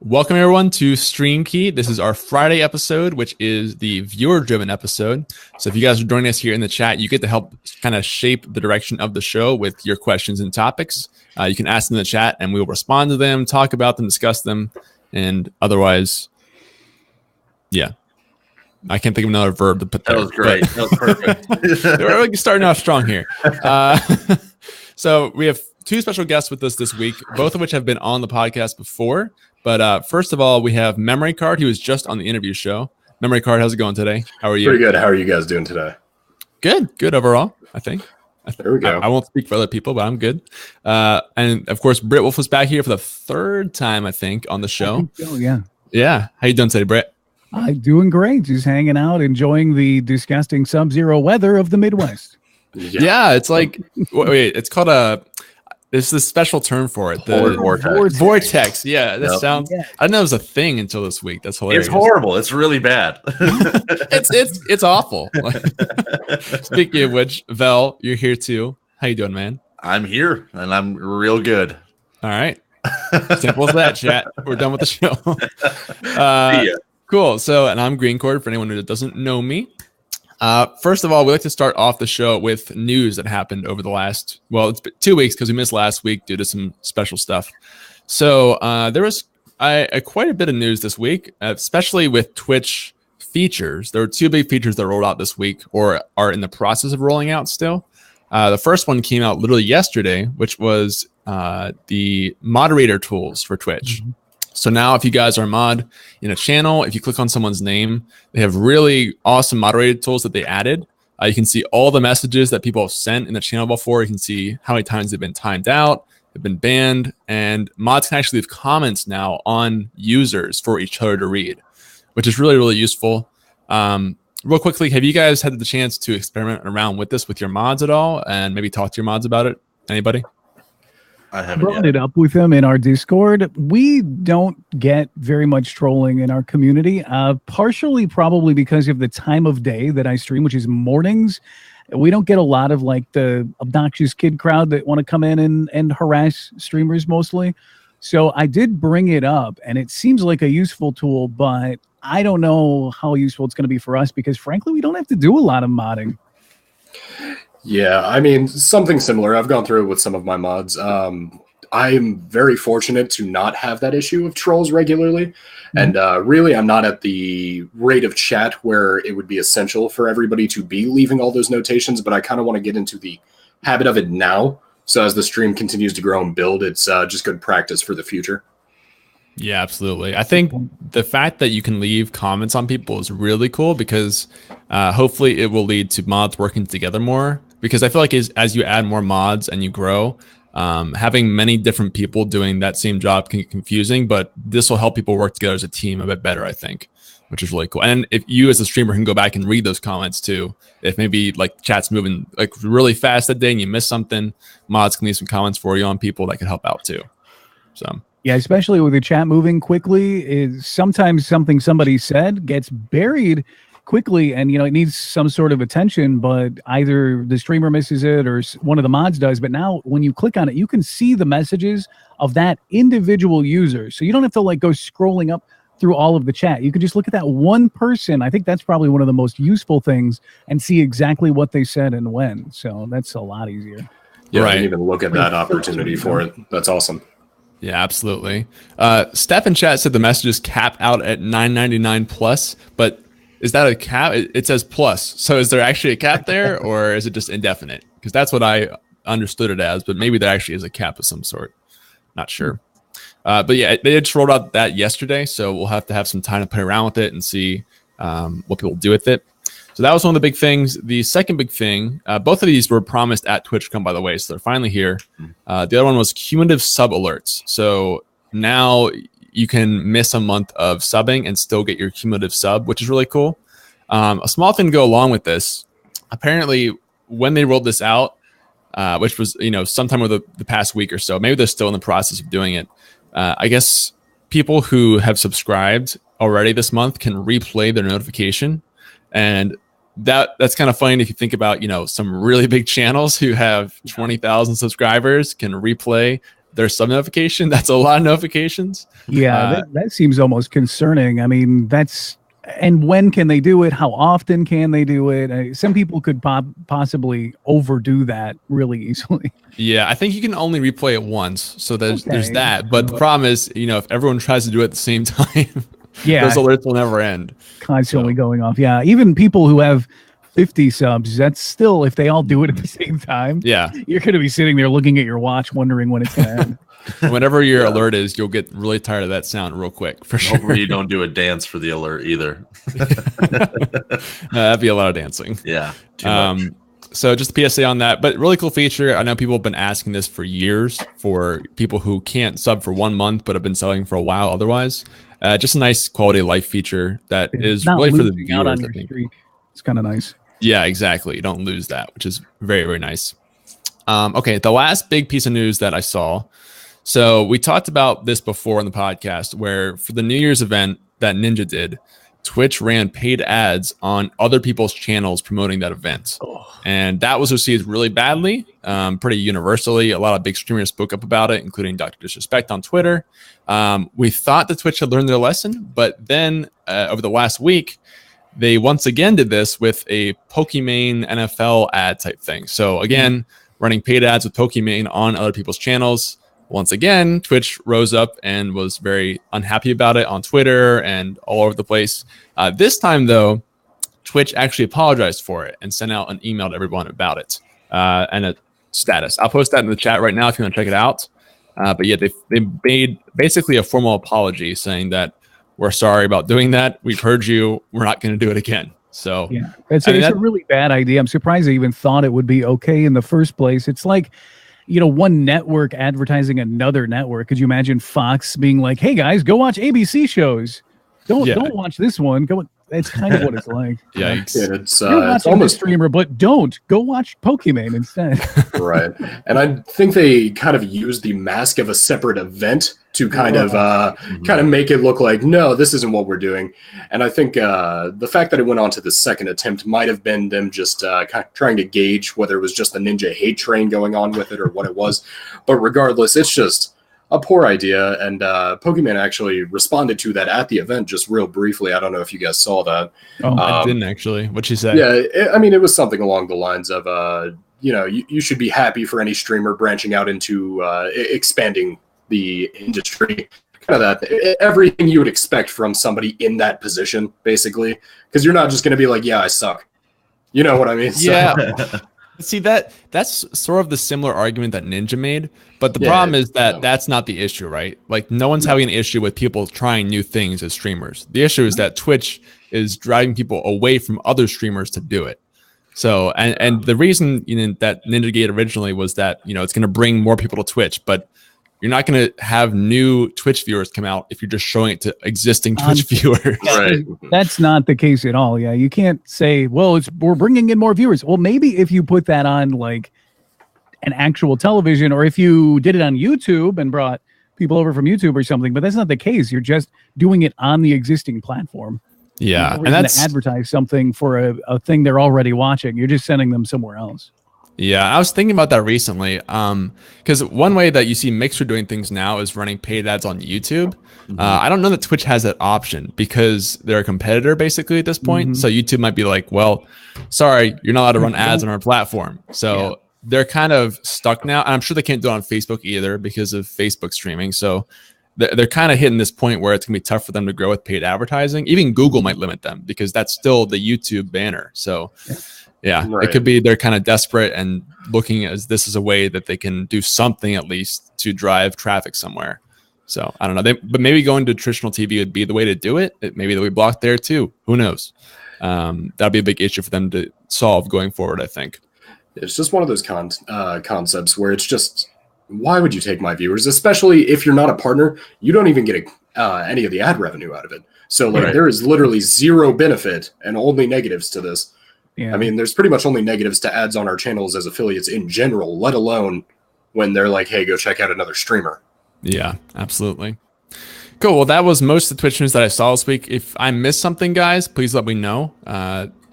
Welcome everyone to Stream Key. This is our Friday episode, which is the viewer-driven episode. So if you guys are joining us here in the chat, you get to help kind of shape the direction of the show with your questions and topics. You can ask them in the chat and we'll respond to them, talk about them, discuss them, and otherwise, yeah. I can't think of another verb to put there. That was great. That was perfect. We're starting off strong here. So we have two special guests with us this week, both of which have been on the podcast before. But first of all, we have MemoriiCard. He was just on the interview show. MemoriiCard, how's it going today? How are you? Pretty good. How are you guys doing today? Good overall, I think. There we go. I won't speak for other people, but I'm good. And of course, Brihtwulf was back here for the third time, I think, on the show. Oh, yeah. Yeah. How you doing today, Britt? I'm doing great. Just hanging out, enjoying the disgusting sub-zero weather of the Midwest. Yeah, it's like, wait, it's called a... There's this special term for it. The vortex. Yeah, that sounds. Yeah. I didn't know it was a thing until this week. That's hilarious. It's horrible. It's really bad. it's awful. Speaking of which, Vel, you're here too. How you doing, man? I'm here and I'm real good. All right. Simple as that, chat. We're done with the show. Cool. So, and I'm GreenChord for anyone who doesn't know me. First of all, we like to start off the show with news that happened over the last, well, it's been 2 weeks because we missed last week due to some special stuff. So there was quite a bit of news this week, especially with Twitch features. There were two big features that rolled out this week or are in the process of rolling out still. The first one came out literally yesterday, which was the moderator tools for Twitch. Mm-hmm. So now if you guys are a mod in a channel, if you click on someone's name, they have really awesome moderated tools that they added. You can see all the messages that people have sent in the channel before. You can see how many times they've been timed out, they've been banned, and mods can actually leave comments now on users for each other to read, which is really, really useful. Real quickly, have you guys had the chance to experiment around with this with your mods at all and maybe talk to your mods about it? Anybody? I haven't brought it up with them in our Discord. We don't get very much trolling in our community, partially probably because of the time of day that I stream, which is mornings. We don't get a lot of like the obnoxious kid crowd that want to come in and harass streamers mostly. So I did bring it up, and it seems like a useful tool, but I don't know how useful it's going to be for us because, frankly, we don't have to do a lot of modding. Yeah, I mean, something similar. I've gone through it with some of my mods. I'm very fortunate to not have that issue of trolls regularly. Mm-hmm. And really, I'm not at the rate of chat where it would be essential for everybody to be leaving all those notations, but I kind of want to get into the habit of it now. So as the stream continues to grow and build, it's just good practice for the future. Yeah, absolutely. I think the fact that you can leave comments on people is really cool because hopefully it will lead to mods working together more. Because I feel like as you add more mods and you grow, having many different people doing that same job can get confusing, but this will help people work together as a team a bit better, I think, which is really cool. And if you as a streamer can go back and read those comments too, if maybe like chat's moving like really fast that day and you miss something, mods can leave some comments for you on people that can help out too. So yeah, especially with the chat moving quickly, is sometimes something somebody said gets buried quickly, and it needs some sort of attention, but either the streamer misses it or one of the mods does. But now when you click on it, you can see the messages of that individual user, so you don't have to like go scrolling up through all of the chat. You can just look at that one person. I think that's probably one of the most useful things, and see exactly what they said and when. So that's a lot easier. Yeah, right. I didn't even look at that opportunity for it. That's awesome. Yeah, absolutely. Steph in chat said the messages cap out at $9.99 plus, but is that a cap? It says plus. So is there actually a cap there, or is it just indefinite? Because that's what I understood it as, but maybe there actually is a cap of some sort. Not sure. But yeah, they just rolled out that yesterday, so we'll have to have some time to play around with it and see what people do with it. So that was one of the big things. The second big thing, both of these were promised at TwitchCon, by the way, so they're finally here. The other one was Cumulative Sub Alerts. So now you can miss a month of subbing and still get your cumulative sub, which is really cool. A small thing to go along with this, apparently when they rolled this out, which was sometime over the past week or so, maybe they're still in the process of doing it. I guess people who have subscribed already this month can replay their notification, and that's kind of funny if you think about some really big channels who have 20,000 subscribers can replay their sub notification. That's a lot of notifications. Yeah, that seems almost concerning. I mean, and when can they do it? How often can they do it? Some people could possibly overdo that really easily. Yeah, I think you can only replay it once, so there's that. But the problem is, if everyone tries to do it at the same time, those alerts will never end. Constantly going off. Yeah, even people who have 50 subs, that's still, if they all do it at the same time, you're going to be sitting there looking at your watch, wondering when it's going to end. Whenever your alert is, you'll get really tired of that sound real quick, for sure. Hopefully you don't do a dance for the alert either. That'd be a lot of dancing. Yeah. Too much. So just a PSA on that, but really cool feature. I know people have been asking this for years for people who can't sub for 1 month, but have been subbing for a while otherwise. Just a nice quality of life feature that is really for the viewers, out on your streak. It's kind of nice. Yeah, exactly. You don't lose that, which is very, very nice. Okay, the last big piece of news that I saw. So we talked about this before in the podcast, where for the New Year's event that Ninja did, Twitch ran paid ads on other people's channels promoting that event. And that was received really badly, pretty universally. A lot of big streamers spoke up about it, including Dr. Disrespect on Twitter. We thought that Twitch had learned their lesson, but then over the last week, they once again did this with a Pokimane NFL ad type thing. So again, running paid ads with Pokimane on other people's channels. Once again, Twitch rose up and was very unhappy about it on Twitter and all over the place. This time, though, Twitch actually apologized for it and sent out an email to everyone about it and a status. I'll post that in the chat right now if you want to check it out. But yeah, they made basically a formal apology saying that we're sorry about doing that. We've heard you. We're not going to do it again. So yeah, it's a really bad idea. I'm surprised they even thought it would be okay in the first place. It's like, one network advertising another network. Could you imagine Fox being like, "Hey guys, go watch ABC shows. Don't watch this one. Go." It's kind of what it's like. Yikes. Yeah, it's almost streamer, but don't go watch Pokimane instead. Right. And I think they kind of used the mask of a separate event to kind of make it look like, no, this isn't what we're doing. And I think the fact that it went on to the second attempt might have been them just kind of trying to gauge whether it was just the Ninja hate train going on with it or what it was. But regardless, it's just a poor idea, and Pokimane actually responded to that at the event just real briefly. I don't know if you guys saw that. I didn't actually. What'd she say? Yeah, it was something along the lines of, you should be happy for any streamer branching out into expanding the industry. Kind of that, everything you would expect from somebody in that position, basically, because you're not just going to be like, yeah, I suck. You know what I mean? Yeah. See, that's sort of the similar argument that Ninja made, but the problem is that that's not the issue, right? Like, no one's having an issue with people trying new things as streamers. The issue is that Twitch is driving people away from other streamers to do it. So, and the reason that Ninja Gate originally was that it's going to bring more people to Twitch, but you're not going to have new Twitch viewers come out if you're just showing it to existing Twitch viewers. Right. That's not the case at all. Yeah, you can't say, well, we're bringing in more viewers. Well, maybe if you put that on like an actual television, or if you did it on YouTube and brought people over from YouTube or something, but that's not the case. You're just doing it on the existing platform. Yeah, and that's to advertise something for a thing they're already watching. You're just sending them somewhere else. Yeah, I was thinking about that recently. Because one way that you see Mixer doing things now is running paid ads on YouTube. I don't know that Twitch has that option because they're a competitor basically at this point. So YouTube might be like, well, sorry, you're not allowed to run ads on our platform. So they're kind of stuck now. And I'm sure they can't do it on Facebook either because of Facebook streaming. So they're kind of hitting this point where it's going to be tough for them to grow with paid advertising. Even Google might limit them because that's still the YouTube banner. So yeah, it could be they're kind of desperate and looking as this is a way that they can do something at least to drive traffic somewhere. So I don't know. But maybe going to traditional TV would be the way to do it. Maybe they'll be blocked there too. Who knows? That'll be a big issue for them to solve going forward, I think. It's just one of those concepts where it's just, why would you take my viewers? Especially if you're not a partner, you don't even get any of the ad revenue out of it. So like there is literally zero benefit and only negatives to this. Yeah. I mean, there's pretty much only negatives to ads on our channels as affiliates in general, let alone when they're like, hey, go check out another streamer. Yeah, absolutely. Cool. Well, that was most of the Twitch news that I saw this week. If I missed something, guys, please let me know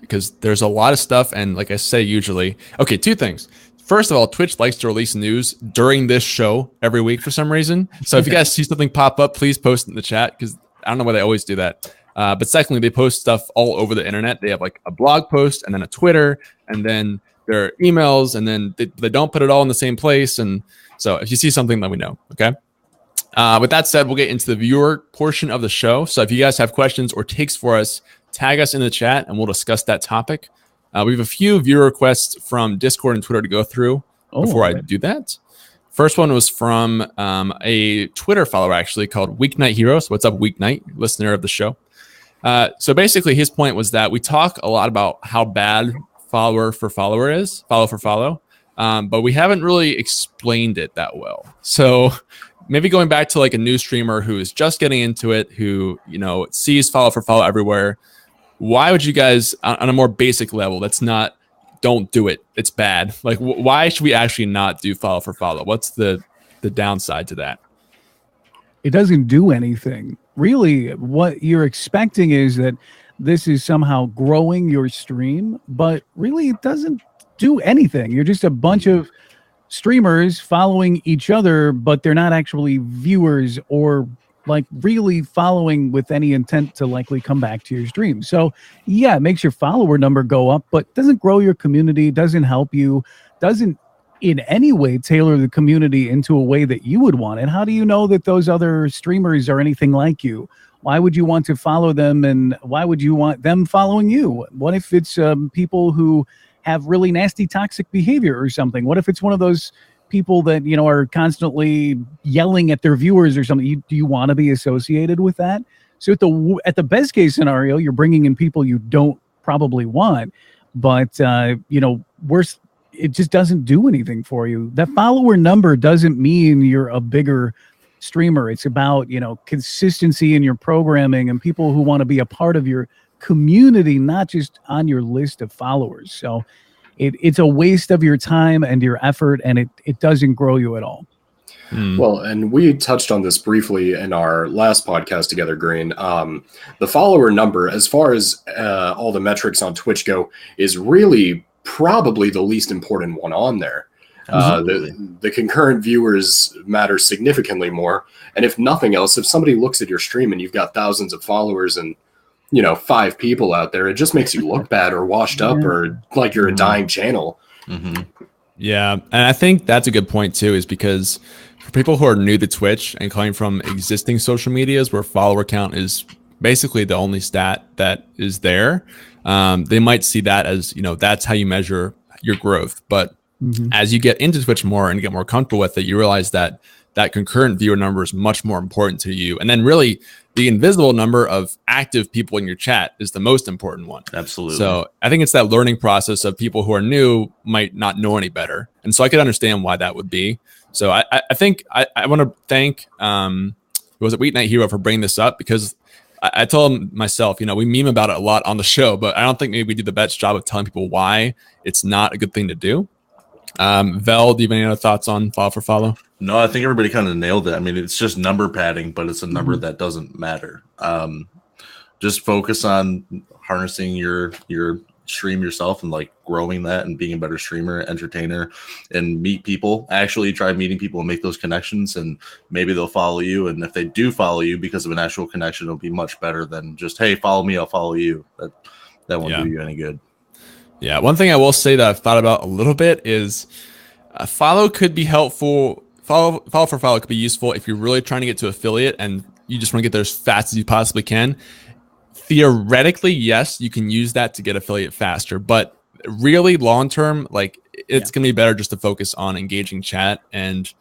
because there's a lot of stuff. And like I say, usually, okay, two things. first of all, Twitch likes to release news during this show every week for some reason. So if you guys see something pop up, please post it in the chat, because I don't know why they always do that. But secondly, they post stuff all over the internet. They have like a blog post and then a Twitter and then their emails, and then they don't put it all in the same place. And so if you see something, let me know. Okay. With that said, we'll get into the viewer portion of the show. So if you guys have questions or takes for us, tag us in the chat and we'll discuss that topic. We have a few viewer requests from Discord and Twitter to go through before I do that. First one was from a Twitter follower, actually, called Weeknight Heroes. What's up, Weeknight, listener of the show? So basically, his point was that we talk a lot about how bad follower for follower is, follow for follow, but we haven't really explained it that well. So maybe going back to like a new streamer who is just getting into it, who, you know, sees follow for follow everywhere. Why would you guys, on a more basic level, that's not, don't do it, it's bad. Like, why should we actually not do follow for follow? What's the downside to that? It doesn't do anything. Really, what you're expecting is that this is somehow growing your stream, but really it doesn't do anything. You're just a bunch of streamers following each other, but they're not actually viewers or like really following with any intent to likely come back to your stream. So yeah, it makes your follower number go up, but doesn't grow your community, doesn't help you, doesn't in any way tailor the community into a way that you would want. And how do you know that those other streamers are anything like you? Why would you want to follow them, and why would you want them following you? What if it's people who have really nasty toxic behavior or something? What if it's one of those people that, you know, are constantly yelling at their viewers or something? Do you want to be associated with that? So at the best case scenario, you're bringing in people you don't probably want, but you know, worse, it just doesn't do anything for you. That follower number doesn't mean you're a bigger streamer. It's about, you know, consistency in your programming and people who want to be a part of your community, not just on your list of followers. So it's a waste of your time and your effort, and it doesn't grow you at all. Well, and we touched on this briefly in our last podcast together, Green. The follower number, as far as all the metrics on Twitch go, is really probably the least important one on there. The concurrent viewers matter significantly more. And if nothing else, if somebody looks at your stream and you've got thousands of followers and, you know, 5 people out there, it just makes you look bad or washed up or like you're a dying channel. Yeah, and I think that's a good point too, is because for people who are new to Twitch and coming from existing social medias where follower count is basically the only stat that is there, they might see that as, you know, that's how you measure your growth. But as you get into Twitch more and get more comfortable with it, you realize that that concurrent viewer number is much more important to you. And then really the invisible number of active people in your chat is the most important one. Absolutely. So I think it's that learning process of people who are new might not know any better. And so I could understand why that would be. So I think I want to thank, was it Weeknight Hero for bringing this up, because I told him myself, you know, we meme about it a lot on the show, but I don't think maybe we do the best job of telling people why it's not a good thing to do. Vel, do you have any other thoughts on follow for follow? No, I think everybody kind of nailed it. I mean, it's just number padding, but it's a number that doesn't matter. Just focus on harnessing your stream yourself and like growing that and being a better streamer, entertainer, and meet people. Actually try meeting people and make those connections, and maybe they'll follow you. And if they do follow you because of an actual connection, it'll be much better than just, hey, follow me, I'll follow you. That won't do you any good. Yeah, one thing I will say that I've thought about a little bit is follow could be helpful. Follow for follow could be useful if you're really trying to get to affiliate and you just want to get there as fast as you possibly can. Theoretically, yes, you can use that to get affiliate faster, but really long term, like it's going to be better just to focus on engaging chat and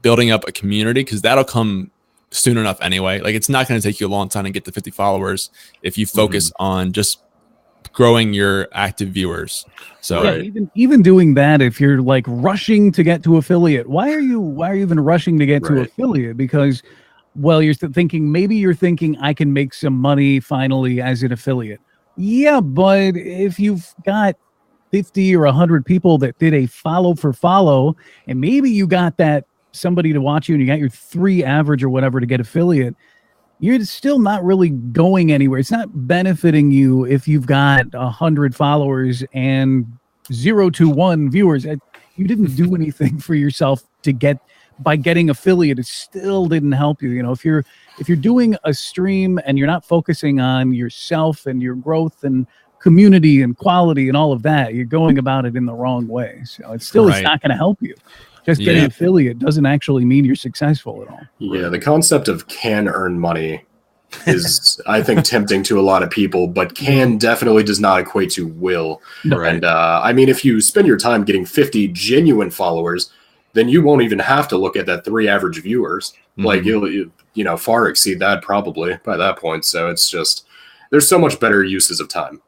building up a community, because that'll come soon enough anyway. Like it's not going to take you a long time to get to 50 followers if you focus on just growing your active viewers. So yeah, even doing that, if you're like rushing to get to affiliate, why are you even rushing to get to affiliate? Because, well, you're thinking I can make some money finally as an affiliate. Yeah, but if you've got 50 or 100 people that did a follow for follow, and maybe you got that somebody to watch you and you got your 3 average or whatever to get affiliate, you're still not really going anywhere. It's not benefiting you if you've got 100 followers and 0 to 1 viewers. you didn't do anything for yourself to get by getting affiliate. It still didn't help you. You know, if you're doing a stream and you're not focusing on yourself and your growth and community and quality and all of that, you're going about it in the wrong way. So it's still it's not going to help you. Just getting affiliate doesn't actually mean you're successful at all. Yeah, the concept of can earn money is, I think, tempting to a lot of people, but can definitely does not equate to will. No. And I mean, if you spend your time getting 50 genuine followers, then you won't even have to look at that 3 average viewers. Like you know, far exceed that probably by that point. So it's just, there's so much better uses of time.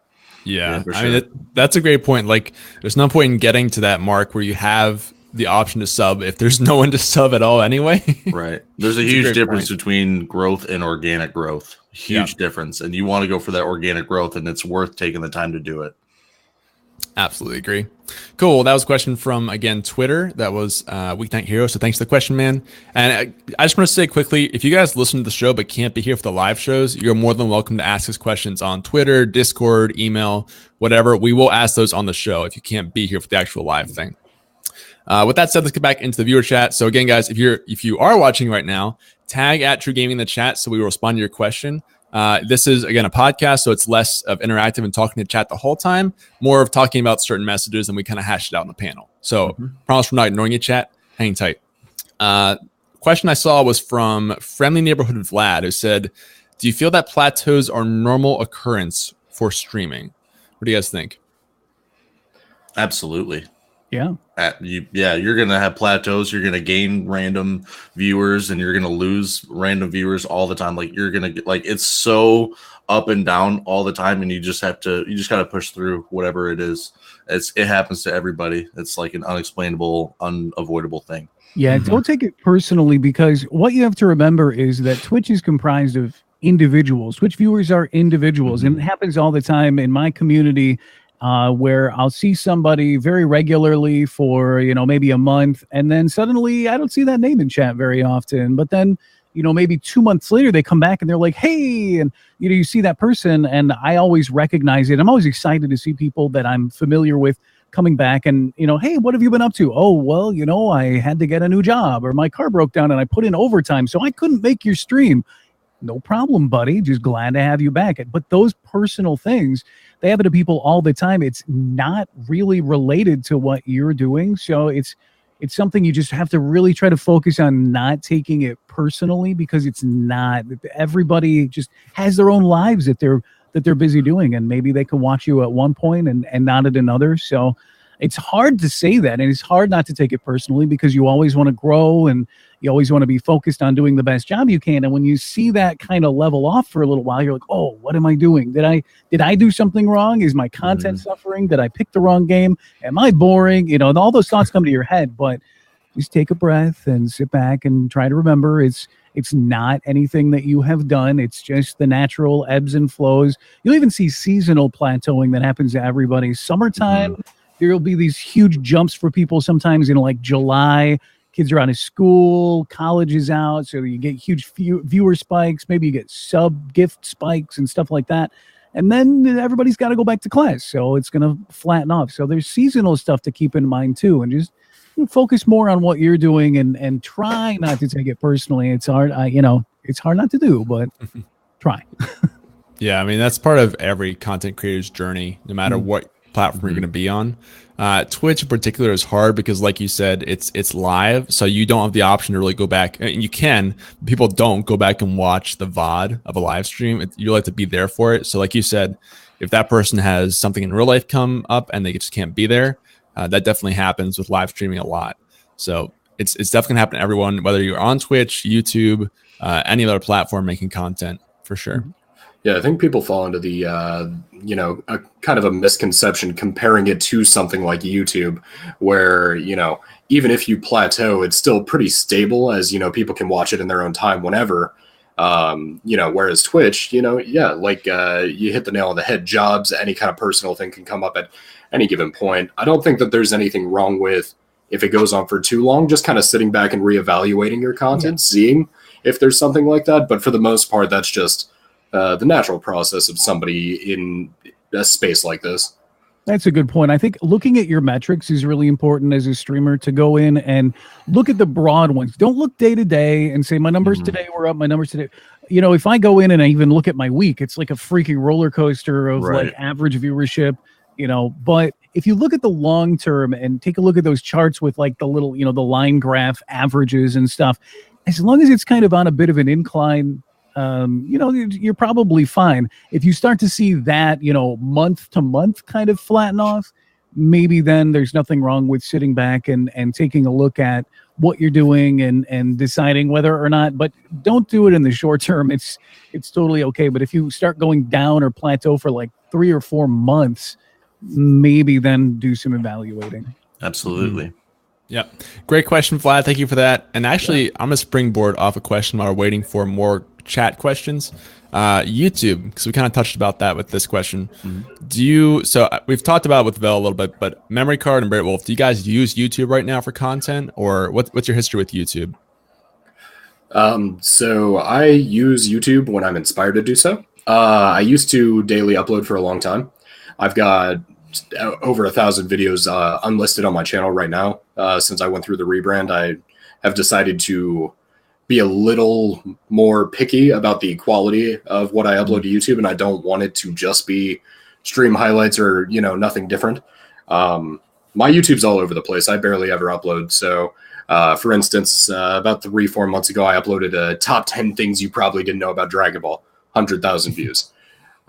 Yeah, for I sure. mean, that's a great point. Like, there's no point in getting to that mark where you have the option to sub if there's no one to sub at all anyway. Right. There's a huge difference between growth and organic growth. Huge difference. And you want to go for that organic growth, and it's worth taking the time to do it. Absolutely agree. Cool. Well, that was a question from, again, Twitter. That was Weeknight Hero. So thanks for the question, man. And I just want to say quickly, if you guys listen to the show but can't be here for the live shows, you're more than welcome to ask us questions on Twitter, Discord, email, whatever. We will ask those on the show if you can't be here for the actual live thing. With that said, let's get back into the viewer chat. So again, guys, if you are watching right now, tag @TRUgaming in the chat so we will respond to your question. This is, again, a podcast, so it's less of interactive and talking to chat the whole time, more of talking about certain messages, and we kind of hash it out in the panel. So promise we're not ignoring you, chat. Hang tight. Question I saw was from Friendly Neighborhood Vlad, who said, do you feel that plateaus are normal occurrence for streaming? What do you guys think? Absolutely. Yeah. You're going to have plateaus. You're going to gain random viewers, and you're going to lose random viewers all the time. Like, you're going to get, like, it's so up and down all the time, and you just got to push through whatever it is. It happens to everybody. It's like an unexplainable, unavoidable thing. Yeah. Don't take it personally, because what you have to remember is that Twitch is comprised of individuals. Twitch viewers are individuals, and it happens all the time in my community. Where I'll see somebody very regularly for, maybe a month, and then suddenly I don't see that name in chat very often. But then, maybe 2 months later, they come back and they're like, hey, and, you see that person, and I always recognize it. I'm always excited to see people that I'm familiar with coming back and, hey, what have you been up to? Oh, well, I had to get a new job, or my car broke down and I put in overtime, so I couldn't make your stream. No problem, buddy. Just glad to have you back. But those personal things, they happen to people all the time. It's not really related to what you're doing. So it's something you just have to really try to focus on not taking it personally, because it's not. Everybody just has their own lives that they're busy doing, and maybe they can watch you at one point and not at another. So it's hard to say that, and it's hard not to take it personally, because you always want to grow and you always want to be focused on doing the best job you can. And when you see that kind of level off for a little while, you're like, oh, what am I doing? Did I do something wrong? Is my content suffering? Did I pick the wrong game? Am I boring? And all those thoughts come to your head, but just take a breath and sit back and try to remember it's not anything that you have done. It's just the natural ebbs and flows. You'll even see seasonal plateauing that happens to everybody. Summertime, there'll be these huge jumps for people sometimes in like July. Kids are out of school, college is out, so you get huge viewer spikes. Maybe you get sub gift spikes and stuff like that. And then everybody's got to go back to class, so it's going to flatten off. So there's seasonal stuff to keep in mind too, and just focus more on what you're doing and try not to take it personally. It's hard, it's hard not to do, but try. Yeah, I mean, that's part of every content creator's journey, no matter what platform you're going to be on. Twitch in particular is hard because, like you said, it's live, so you don't have the option to really go back. And you can, people don't go back and watch the VOD of a live stream. You like to be there for it. So like you said, if that person has something in real life come up and they just can't be there, that definitely happens with live streaming a lot. So it's definitely gonna happen to everyone, whether you're on Twitch, YouTube, any other platform making content, for sure. Yeah, I think people fall into the, a kind of a misconception comparing it to something like YouTube, where, even if you plateau, it's still pretty stable, as, people can watch it in their own time whenever. Whereas Twitch, you hit the nail on the head. Jobs, any kind of personal thing can come up at any given point. I don't think that there's anything wrong with, if it goes on for too long, just kind of sitting back and reevaluating your content, seeing if there's something like that. But for the most part, that's just the natural process of somebody in a space like this. That's a good point. I think looking at your metrics is really important as a streamer, to go in and look at the broad ones. Don't look day to day and say my numbers today were up, my numbers today. You know, if I go in and I even look at my week, it's like a freaking roller coaster of like average viewership, you know. But if you look at the long term and take a look at those charts with like the little, you know, the line graph averages and stuff, as long as it's kind of on a bit of an incline, you know, you're probably fine. If you start to see that, you know, month to month kind of flatten off, maybe then there's nothing wrong with sitting back and taking a look at what you're doing and deciding whether or not, but don't do it in the short term. It's totally okay. But if you start going down or plateau for like 3 or 4 months, maybe then do some evaluating. Absolutely. Yep. Great question, Vlad. Thank you for that. And actually, I'm going to springboard off a question while we're waiting for more chat questions. YouTube, because we kind of touched about that with this question. Do you, so we've talked about it with Vel a little bit, but MemoriiCard and Brihtwulf, do you guys use YouTube right now for content, or what's your history with YouTube? So I use YouTube when I'm inspired to do so. I used to daily upload for a long time. I've got over 1,000 videos unlisted on my channel right now. Since I went through the rebrand, I have decided to be a little more picky about the quality of what I upload to YouTube, and I don't want it to just be stream highlights or, you know, nothing different. My YouTube's all over the place. I barely ever upload. So, for instance, about 3-4 months ago, I uploaded a top 10 things you probably didn't know about Dragon Ball, 100,000 views.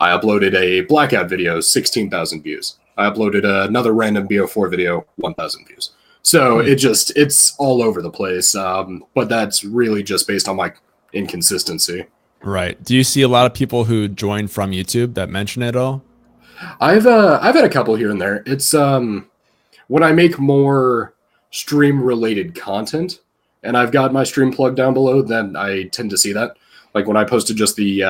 I uploaded a Blackout video, 16,000 views. I uploaded another random BO4 video, 1,000 views. So it's all over the place. But that's really just based on my inconsistency. Right. Do you see a lot of people who join from YouTube that mention it at all? I've had a couple here and there. It's when I make more stream related content and I've got my stream plug down below, then I tend to see that. Like when I posted just the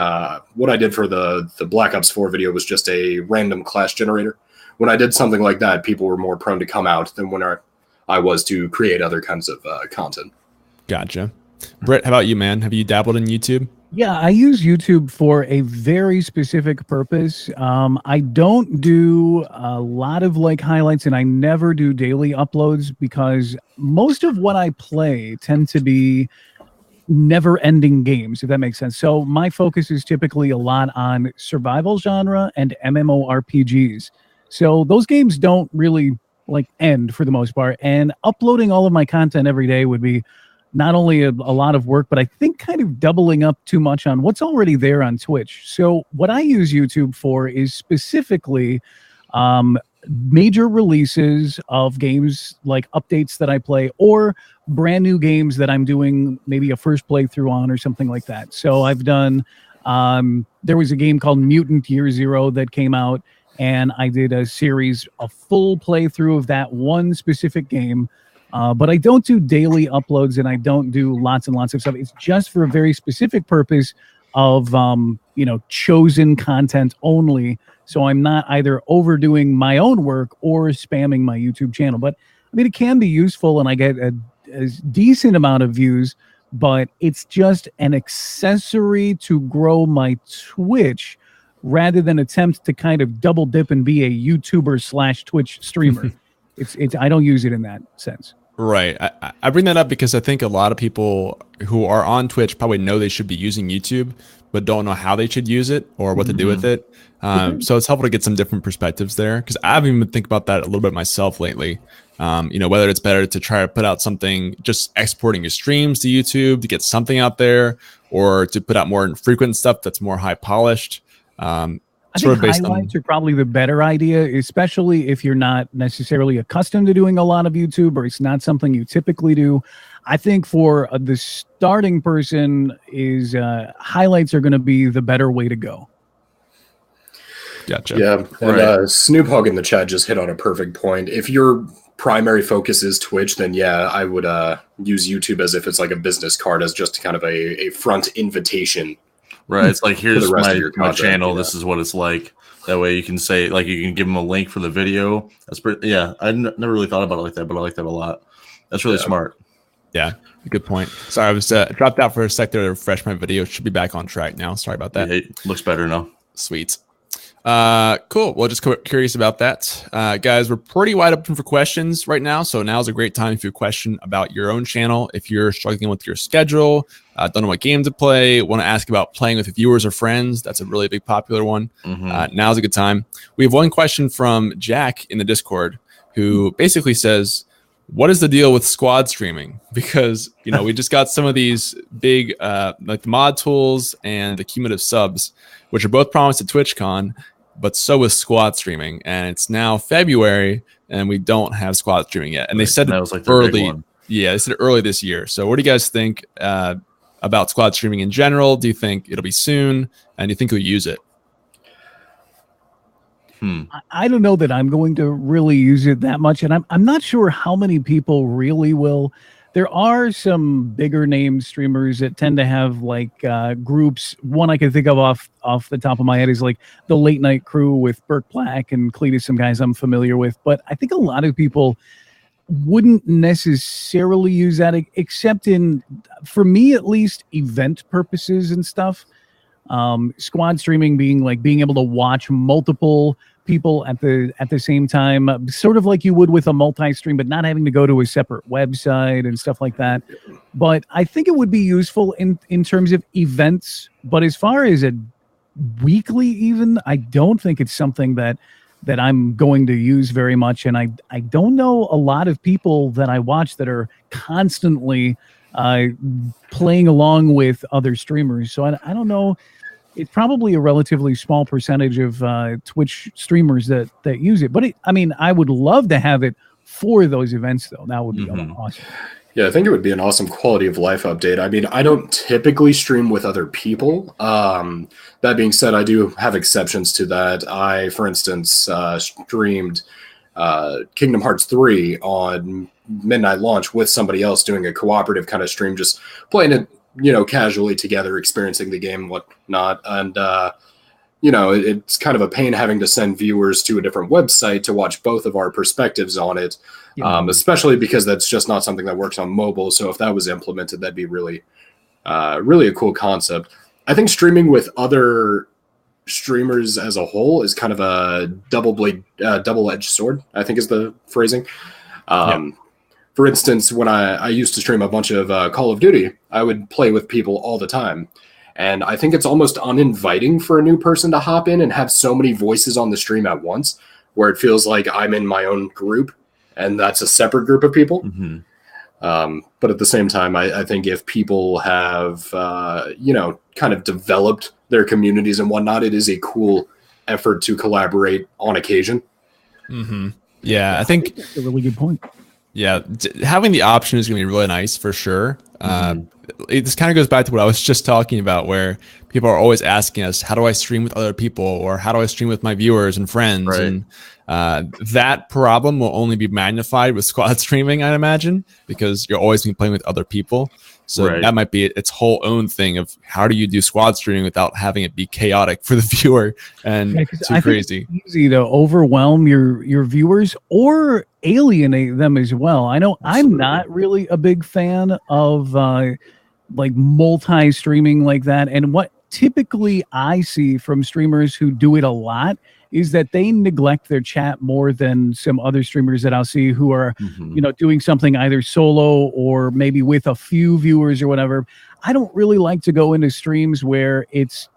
what I did for the Black Ops 4 video was just a random class generator. When I did something like that, people were more prone to come out than when I was to create other kinds of content. Gotcha. Britt, how about you, man? Have you dabbled in YouTube? Yeah, I use YouTube for a very specific purpose. I don't do a lot of like highlights, and I never do daily uploads because most of what I play tend to be never-ending games, if that makes sense. So my focus is typically a lot on survival genre and MMORPGs. So those games don't really like end for the most part, and uploading all of my content every day would be not only a lot of work, but I think kind of doubling up too much on what's already there on Twitch. So what I use YouTube for is specifically major releases of games, like updates that I play, or brand new games that I'm doing maybe a first playthrough on or something like that. So I've done, there was a game called Mutant Year Zero that came out, and I did a full playthrough of that one specific game. But I don't do daily uploads, and I don't do lots and lots of stuff. It's just for a very specific purpose of, you know, chosen content only. So I'm not either overdoing my own work or spamming my YouTube channel. But I mean, it can be useful, and I get a decent amount of views, but it's just an accessory to grow my Twitch rather than attempt to kind of double dip and be a YouTuber / Twitch streamer. I don't use it in that sense. Right. I bring that up because I think a lot of people who are on Twitch probably know they should be using YouTube, but don't know how they should use it or what to do with it. So it's helpful to get some different perspectives there, because I've even been thinking about that a little bit myself lately. You know, whether it's better to try to put out something, just exporting your streams to YouTube to get something out there, or to put out more infrequent stuff that's more high polished. I think highlights are probably the better idea, especially if you're not necessarily accustomed to doing a lot of YouTube, or it's not something you typically do. I think for the starting person, is highlights are going to be the better way to go. Gotcha. Yeah, and Snoop Hogg in the chat just hit on a perfect point. If your primary focus is Twitch, then yeah, I would use YouTube as if it's like a business card, as just kind of a front invitation. Right, it's like, here's my channel. Yeah. This is what it's like. That way you can say, like, you can give them a link for the video. That's pretty. Yeah, I never really thought about it like that, but I like that a lot. That's really smart. Yeah, good point. Sorry, I was dropped out for a sec there to refresh my video. Should be back on track now. Sorry about that. Yeah, it looks better now. Sweet. Cool. Well, just curious about that. Guys, we're pretty wide open for questions right now. So now's a great time if you have a question about your own channel. If you're struggling with your schedule, don't know what game to play, want to ask about playing with viewers or friends, that's a really big popular one. Now's a good time. We have one question from Jack in the Discord who basically says, what is the deal with squad streaming? Because, you know, we just got some of these big, like the mod tools and the cumulative subs, which are both promised at TwitchCon, but so is squad streaming. And it's now February and we don't have squad streaming yet. And they said it was like early. Yeah, they said it early this year. So what do you guys think about squad streaming in general? Do you think it'll be soon? And do you think you'll use it? I don't know that I'm going to really use it that much, and I'm not sure how many people really will. There are some bigger name streamers that tend to have like groups. One I can think of off the top of my head is like the Late Night Crew with Burke Black and Cletus, some guys I'm familiar with. But I think a lot of people wouldn't necessarily use that, except in, for me at least, event purposes and stuff. Squad streaming being like being able to watch multiple people at the same time, sort of like you would with a multi-stream, but not having to go to a separate website and stuff like that. But I think it would be useful in terms of events. But as far as a weekly even, I don't think it's something that I'm going to use very much. And I don't know a lot of people that I watch that are constantly playing along with other streamers. So I don't know. It's probably a relatively small percentage of Twitch streamers that use it. But I mean, I would love to have it for those events, though. That would be awesome. Yeah, I think it would be an awesome quality of life update. I mean, I don't typically stream with other people. That being said, I do have exceptions to that. I, for instance, streamed Kingdom Hearts 3 on midnight launch with somebody else doing a cooperative kind of stream, just playing it, you know, casually together, experiencing the game and whatnot. And, you know, it's kind of a pain having to send viewers to a different website to watch both of our perspectives on it, especially because that's just not something that works on mobile. So if that was implemented, that'd be really, really a cool concept. I think streaming with other streamers as a whole is kind of a double-edged sword, I think is the phrasing. For instance, when I used to stream a bunch of Call of Duty, I would play with people all the time. And I think it's almost uninviting for a new person to hop in and have so many voices on the stream at once, where it feels like I'm in my own group and that's a separate group of people. But at the same time, I think if people have, you know, kind of developed their communities and whatnot, it is a cool effort to collaborate on occasion. Yeah, I think that's a really good point. Yeah, having the option is going to be really nice for sure. This kind of goes back to what I was just talking about, where people are always asking us, how do I stream with other people, or how do I stream with my viewers and friends? And that problem will only be magnified with squad streaming, I'd imagine, because you're always going to be playing with other people. So that might be its whole own thing of how do you do squad streaming without having it be chaotic for the viewer and too crazy. It's easy to overwhelm your viewers or alienate them as well. I know I'm not really a big fan of like multi-streaming like that. And what typically I see from streamers who do it a lot is that they neglect their chat more than some other streamers that I'll see who are, you know, doing something either solo or maybe with a few viewers or whatever. I don't really like to go into streams where it's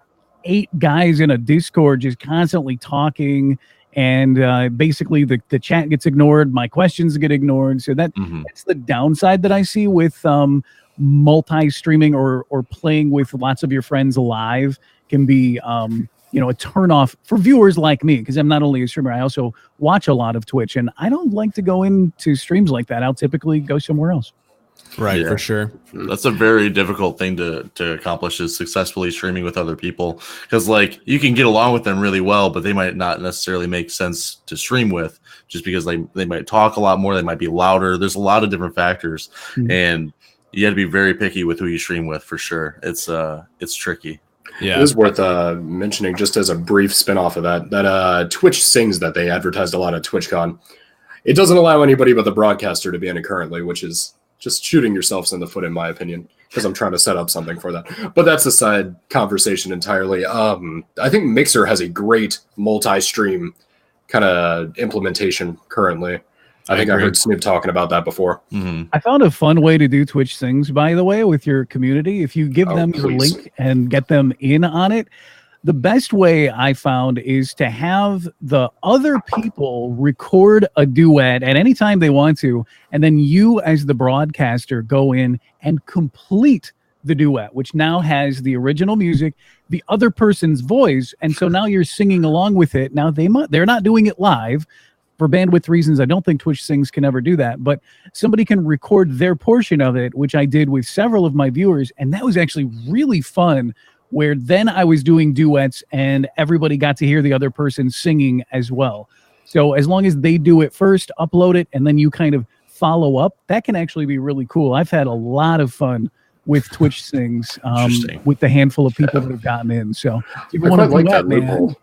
8 guys in a Discord just constantly talking and basically the chat gets ignored, my questions get ignored. So that's the downside that I see with multi-streaming or playing with lots of your friends live can be you know, a turnoff for viewers like me, because I'm not only a streamer, I also watch a lot of Twitch, and I don't like to go into streams like that. I'll typically go somewhere else. Right, for sure. That's a very difficult thing to accomplish, is successfully streaming with other people, because like you can get along with them really well, but they might not necessarily make sense to stream with, just because they might talk a lot more, they might be louder. There's a lot of different factors, and you got to be very picky with who you stream with for sure. It's tricky. Yeah, it is worth mentioning, just as a brief spin-off of that Twitch Sings that they advertised a lot at TwitchCon. It doesn't allow anybody but the broadcaster to be in it currently, which is just shooting yourselves in the foot, in my opinion, because I'm trying to set up something for that. But that's a side conversation entirely. I think Mixer has a great multi-stream kind of implementation currently. I think I heard Snoop talking about that before. I found a fun way to do Twitch things, by the way, with your community. If you give them your link and get them in on it, the best way I found is to have the other people record a duet at any time they want to, and then you as the broadcaster go in and complete the duet, which now has the original music, the other person's voice, and so now you're singing along with it. Now they're not doing it live. For bandwidth reasons, I don't think Twitch Sings can ever do that, but somebody can record their portion of it, which I did with several of my viewers, and that was actually really fun, where then I was doing duets and everybody got to hear the other person singing as well. So as long as they do it first, upload it, and then you kind of follow up, that can actually be really cool. I've had a lot of fun with Twitch Sings with the handful of people that have gotten in. So if you want to like that loophole.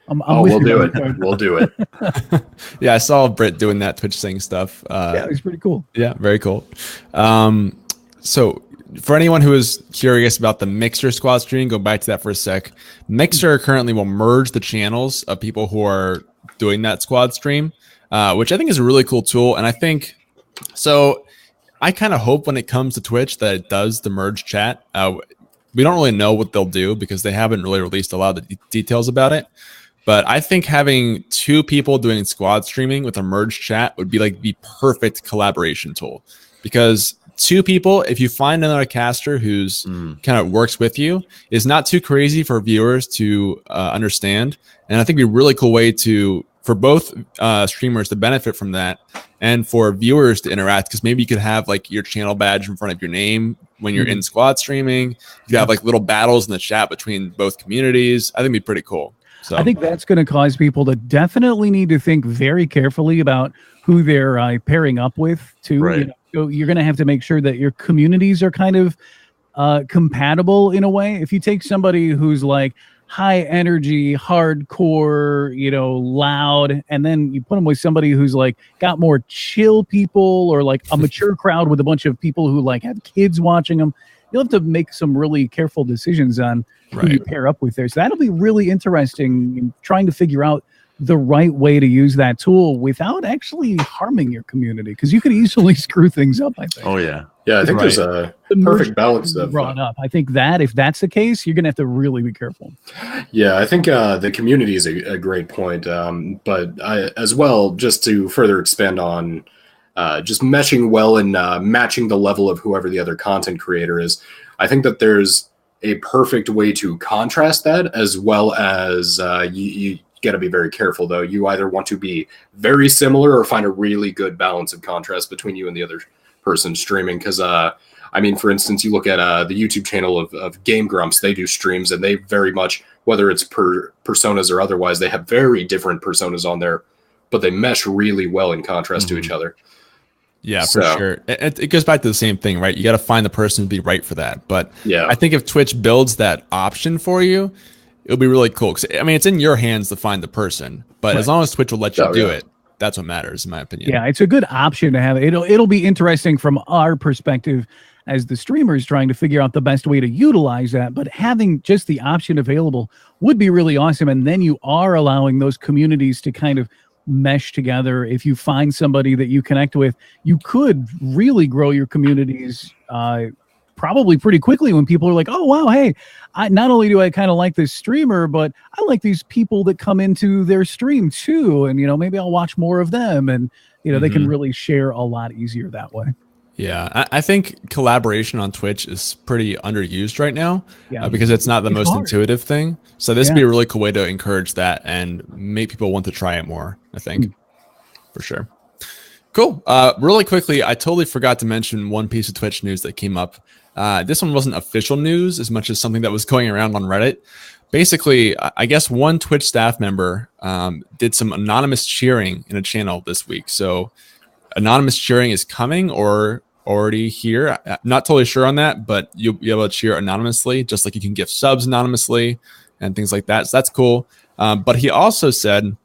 We'll do it. We'll do it. Yeah, I saw Britt doing that Twitch Sing stuff. Yeah, it was pretty cool. Yeah, very cool. So for anyone who is curious about the Mixer squad stream, go back to that for a sec. Mixer currently will merge the channels of people who are doing that squad stream, which I think is a really cool tool. And I think, so I kind of hope when it comes to Twitch that it does the merge chat. We don't really know what they'll do because they haven't really released a lot of the details about it. But I think having two people doing squad streaming with a merge chat would be like the perfect collaboration tool, because two people, if you find another caster who's kind of works with you, is not too crazy for viewers to understand. And I think it'd be a really cool way for both streamers to benefit from that, and for viewers to interact, because maybe you could have like your channel badge in front of your name when you're in squad streaming. You could have like little battles in the chat between both communities. I think it'd be pretty cool. So I think that's going to cause people to definitely need to think very carefully about who they're pairing up with too. Right. You know? So you're going to have to make sure that your communities are kind of compatible in a way. If you take somebody who's like high energy, hardcore, loud, and then you put them with somebody who's like got more chill people, or like a mature crowd with a bunch of people who like have kids watching them, you'll have to make some really careful decisions on who you pair up with there. So that'll be really interesting in trying to figure out the right way to use that tool without actually harming your community, because you could easily screw things up, I think. Oh, yeah. Yeah, I think there's a perfect balance of brought up. I think that if that's the case, you're going to have to really be careful. Yeah, I think the community is a great point. But as well, just to further expand on just meshing well and matching the level of whoever the other content creator is, I think that there's a perfect way to contrast that, as well as you got to be very careful, though. You either want to be very similar or find a really good balance of contrast between you and the other person streaming. Because, for instance, you look at the YouTube channel of Game Grumps, they do streams, and they very much, whether it's personas or otherwise, they have very different personas on there, but they mesh really well in contrast to each other. Yeah, for sure. It goes back to the same thing, right? You got to find the person to be right for that. But yeah, I think if Twitch builds that option for you, it'll be really cool. 'Cause, it's in your hands to find the person, but as long as Twitch will let you do it, that's what matters, in my opinion. Yeah, it's a good option to have. It'll be interesting from our perspective as the streamers trying to figure out the best way to utilize that. But having just the option available would be really awesome. And then you are allowing those communities to kind of mesh together. If you find somebody that you connect with, you could really grow your communities probably pretty quickly when people are like, oh, wow, hey, not only do I kind of like this streamer, but I like these people that come into their stream too. And, maybe I'll watch more of them. And, they can really share a lot easier that way. Yeah, I think collaboration on Twitch is pretty underused right now because it's not the most intuitive thing. So this would be a really cool way to encourage that and make people want to try it more, I think, for sure. Cool. Really quickly, I totally forgot to mention one piece of Twitch news that came up. This one wasn't official news as much as something that was going around on Reddit. Basically, I guess one Twitch staff member did some anonymous cheering in a channel this week. So anonymous cheering is coming or already here. I'm not totally sure on that, but you'll be able to cheer anonymously, just like you can gift subs anonymously and things like that. So that's cool. But he also said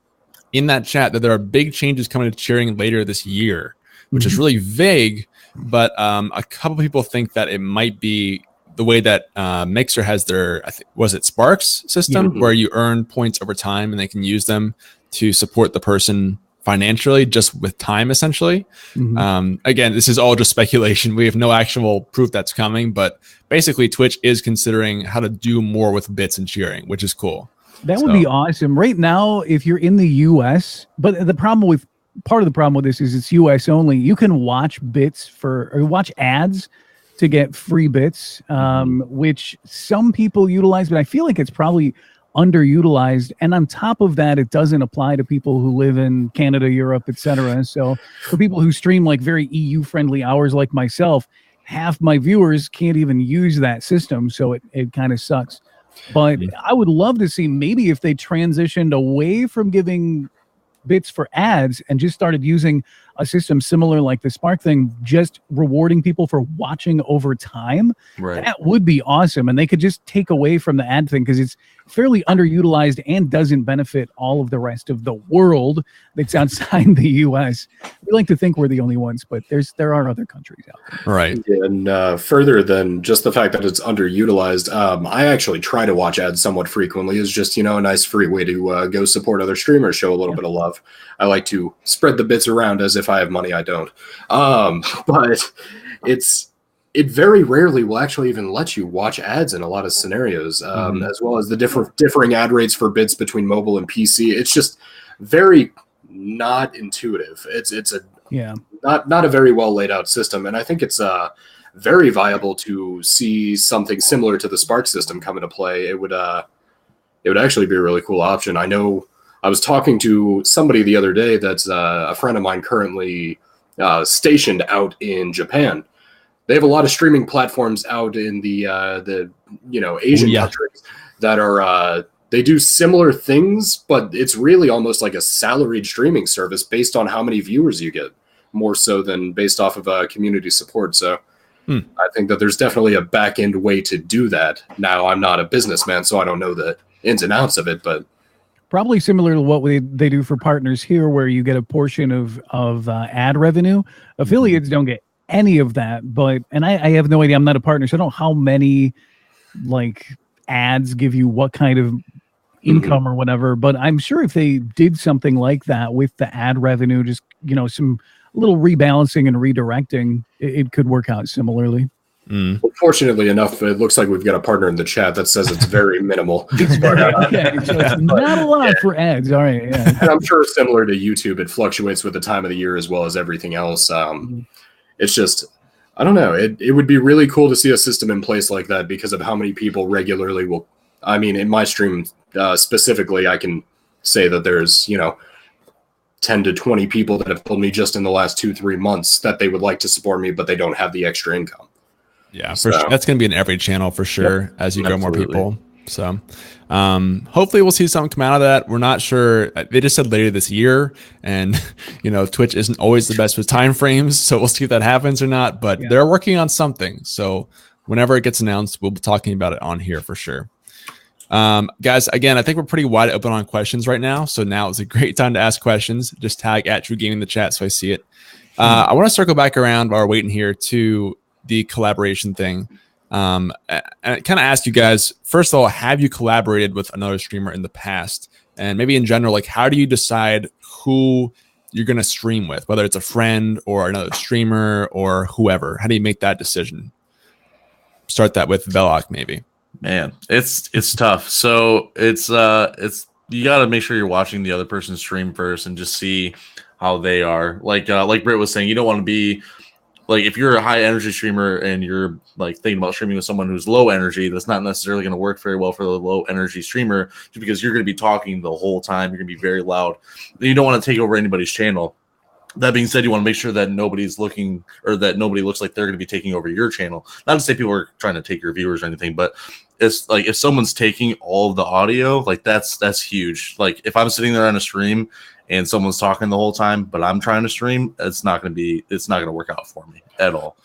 in that chat that there are big changes coming to cheering later this year, which is really vague. but a couple people think that it might be the way that Mixer has their, was it Sparks system, where you earn points over time and they can use them to support the person financially just with time, essentially. Again, this is all just speculation. We have no actual proof that's coming, but basically Twitch is considering how to do more with bits and cheering, which is cool. That would be awesome. Right now, if you're in the US, but the problem with part of the problem with this is it's US only. You can watch bits or watch ads to get free bits, which some people utilize, but I feel like it's probably underutilized. And on top of that, it doesn't apply to people who live in Canada, Europe, etc. So for people who stream like very EU friendly hours like myself, half my viewers can't even use that system. So it kind of sucks. But I would love to see maybe if they transitioned away from giving bits for ads and just started using a system similar like the Spark thing, just rewarding people for watching over time. That would be awesome. And they could just take away from the ad thing because it's fairly underutilized and doesn't benefit all of the rest of the world that's outside the US. We like to think we're the only ones, but there are other countries out there. Right. And further than just the fact that it's underutilized, I actually try to watch ads somewhat frequently. It's just, a nice free way to go support other streamers, show a little bit of love. I like to spread the bits around as if I have money. I don't. But it very rarely will actually even let you watch ads in a lot of scenarios, as well as the differing ad rates for bits between mobile and PC. It's just very not intuitive. It's not a very well laid out system, and I think it's very viable to see something similar to the Spark system come into play. It would actually be a really cool option. I know I was talking to somebody the other day that's a friend of mine currently stationed out in Japan. They have a lot of streaming platforms out in the Asian countries that are they do similar things, but it's really almost like a salaried streaming service based on how many viewers you get, more so than based off of community support. So I think that there's definitely a back end way to do that. Now, I'm not a businessman, so I don't know the ins and outs of it, but probably similar to what they do for partners here, where you get a portion of ad revenue. Affiliates don't get any of that, and I have no idea. I'm not a partner, so I don't know how many like ads give you what kind of income or whatever. But I'm sure if they did something like that with the ad revenue, just some little rebalancing and redirecting, it could work out similarly. Well, fortunately enough, it looks like we've got a partner in the chat that says it's very minimal. Okay, so it's not a lot for ads. All right, yeah. And I'm sure similar to YouTube, it fluctuates with the time of the year as well as everything else. It's just, I don't know. It would be really cool to see a system in place like that because of how many people regularly will. I mean, in my stream specifically, I can say that there's 10 to 20 people that have told me just in the last 2-3 months that they would like to support me, but they don't have the extra income. Yeah, for sure. That's going to be in every channel for sure as you grow more people. So hopefully we'll see something come out of that. We're not sure. They just said later this year, and Twitch isn't always the best with time frames, so we'll see if that happens or not. But they're working on something. So whenever it gets announced, we'll be talking about it on here for sure. Guys, again, I think we're pretty wide open on questions right now. So now is a great time to ask questions. Just tag @TRUgaming in the chat so I see it. I want to circle back around while we're waiting here to the collaboration thing. And I kind of asked you guys, first of all, have you collaborated with another streamer in the past? And maybe in general, like, how do you decide who you're going to stream with, whether it's a friend or another streamer or whoever? How do you make that decision? Start that with Velok, maybe. Man, it's tough. So it's you got to make sure you're watching the other person's stream first and just see how they are. Like Britt was saying, you don't want to be like, if you're a high energy streamer and you're like thinking about streaming with someone who's low energy, that's not necessarily going to work very well for the low energy streamer, just because you're going to be talking the whole time. You're going to be very loud. You don't want to take over anybody's channel. That being said, you want to make sure that nobody's looking, or that nobody looks like they're going to be taking over your channel. Not to say people are trying to take your viewers or anything, but it's like if someone's taking all of the audio, like that's huge. Like if I'm sitting there on a stream and someone's talking the whole time, but I'm trying to stream, it's not going to work out for me at all.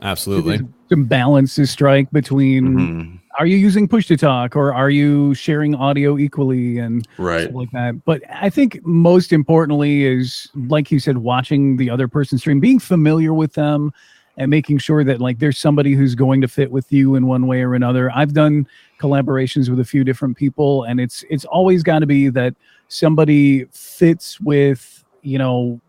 Absolutely. There's some balance to strike between are you using push to talk or are you sharing audio equally and stuff like that. But I think most importantly is, like you said, watching the other person's stream, being familiar with them and making sure that like there's somebody who's going to fit with you in one way or another. I've done collaborations with a few different people, and it's always got to be that somebody fits with, you know,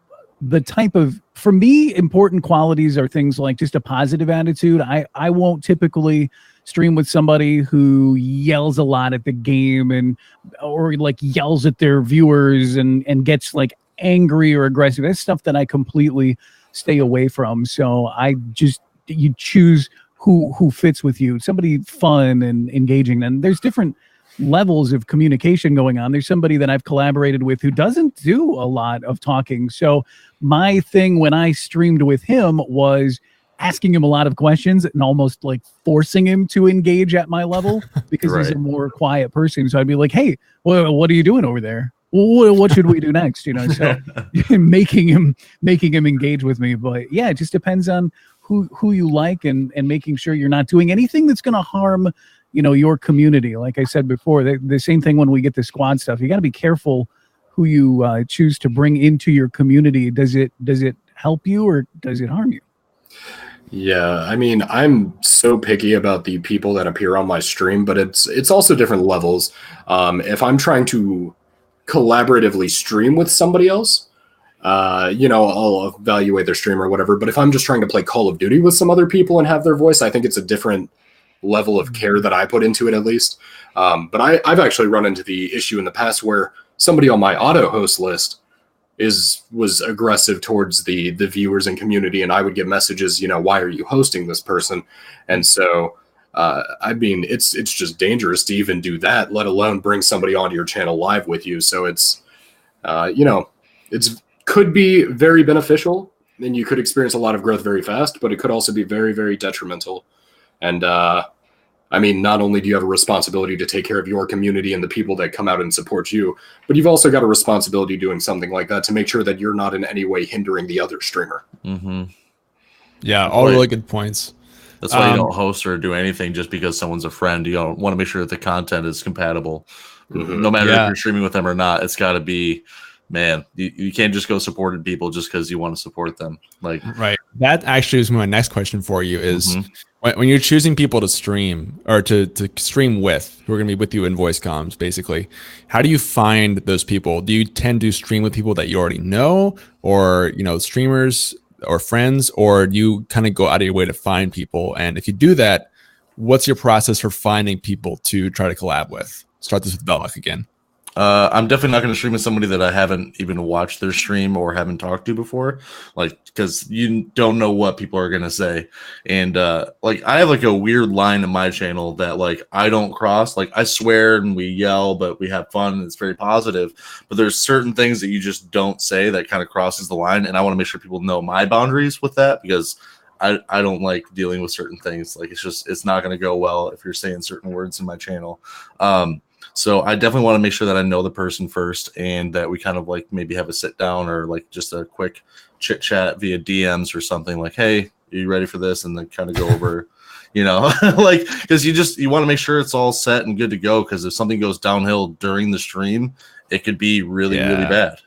the type of, for me, important qualities are things like just a positive attitude. I won't typically stream with somebody who yells a lot at the game and or like yells at their viewers and gets like angry or aggressive. That's stuff that I completely stay away from. So you choose who fits with you. Somebody fun and engaging. And there's different levels of communication going on. There's somebody that I've collaborated with who doesn't do a lot of talking. So my thing when I streamed with him was asking him a lot of questions and almost like forcing him to engage at my level because he's a more quiet person. So I'd be like, hey, well, what are you doing over there? What should we do next? You know, so making him engage with me. But yeah, it just depends on who you like and making sure you're not doing anything that's going to harm, you know, your community. Like I said before, the same thing when we get to squad stuff. You got to be careful who you choose to bring into your community. Does it help you or does it harm you? Yeah, I mean, I'm so picky about the people that appear on my stream, but it's also different levels. If I'm trying to collaboratively stream with somebody else, you know, I'll evaluate their stream or whatever. But if I'm just trying to play Call of Duty with some other people and have their voice, I think it's a different level of care that I put into it, at least. But I've actually run into the issue in the past where somebody on my auto host list was aggressive towards the viewers and community, and I would get messages, you know, why are you hosting this person? And so I mean, it's just dangerous to even do that, let alone bring somebody onto your channel live with you. So it's you know, could be very beneficial and you could experience a lot of growth very fast, but it could also be very, very detrimental. And I mean, not only do you have a responsibility to take care of your community and the people that come out and support you, but you've also got a responsibility doing something like that to make sure that you're not in any way hindering the other streamer. Yeah, all really good points. That's why you don't host or do anything just because someone's a friend. You don't want to make sure that the content is compatible. No matter if you're streaming with them or not, it's got to be, man, you can't just go supporting people just because you want to support them. Like, right. That actually is my next question for you is when you're choosing people to stream or to stream with, who are going to be with you in voice comms, basically, how do you find those people? Do you tend to stream with people that you already know, or, you know, streamers or friends, or do you kind of go out of your way to find people? And if you do that, what's your process for finding people to try to collab with? Start this with Velok again. I'm definitely not going to stream with somebody that I haven't even watched their stream or haven't talked to before, like, because you don't know what people are going to say. And like, I have like a weird line in my channel that like I don't cross. Like, I swear and we yell, but we have fun and it's very positive. But there's certain things that you just don't say that kind of crosses the line, and I want to make sure people know my boundaries with that, because I don't like dealing with certain things. Like, it's not going to go well if you're saying certain words in my channel. So I definitely want to make sure that I know the person first, and that we kind of like maybe have a sit down or like just a quick chit chat via DMs or something, like, hey, are you ready for this? And then kind of go over, you know, like, because you want to make sure it's all set and good to go, because if something goes downhill during the stream, it could be really, really bad.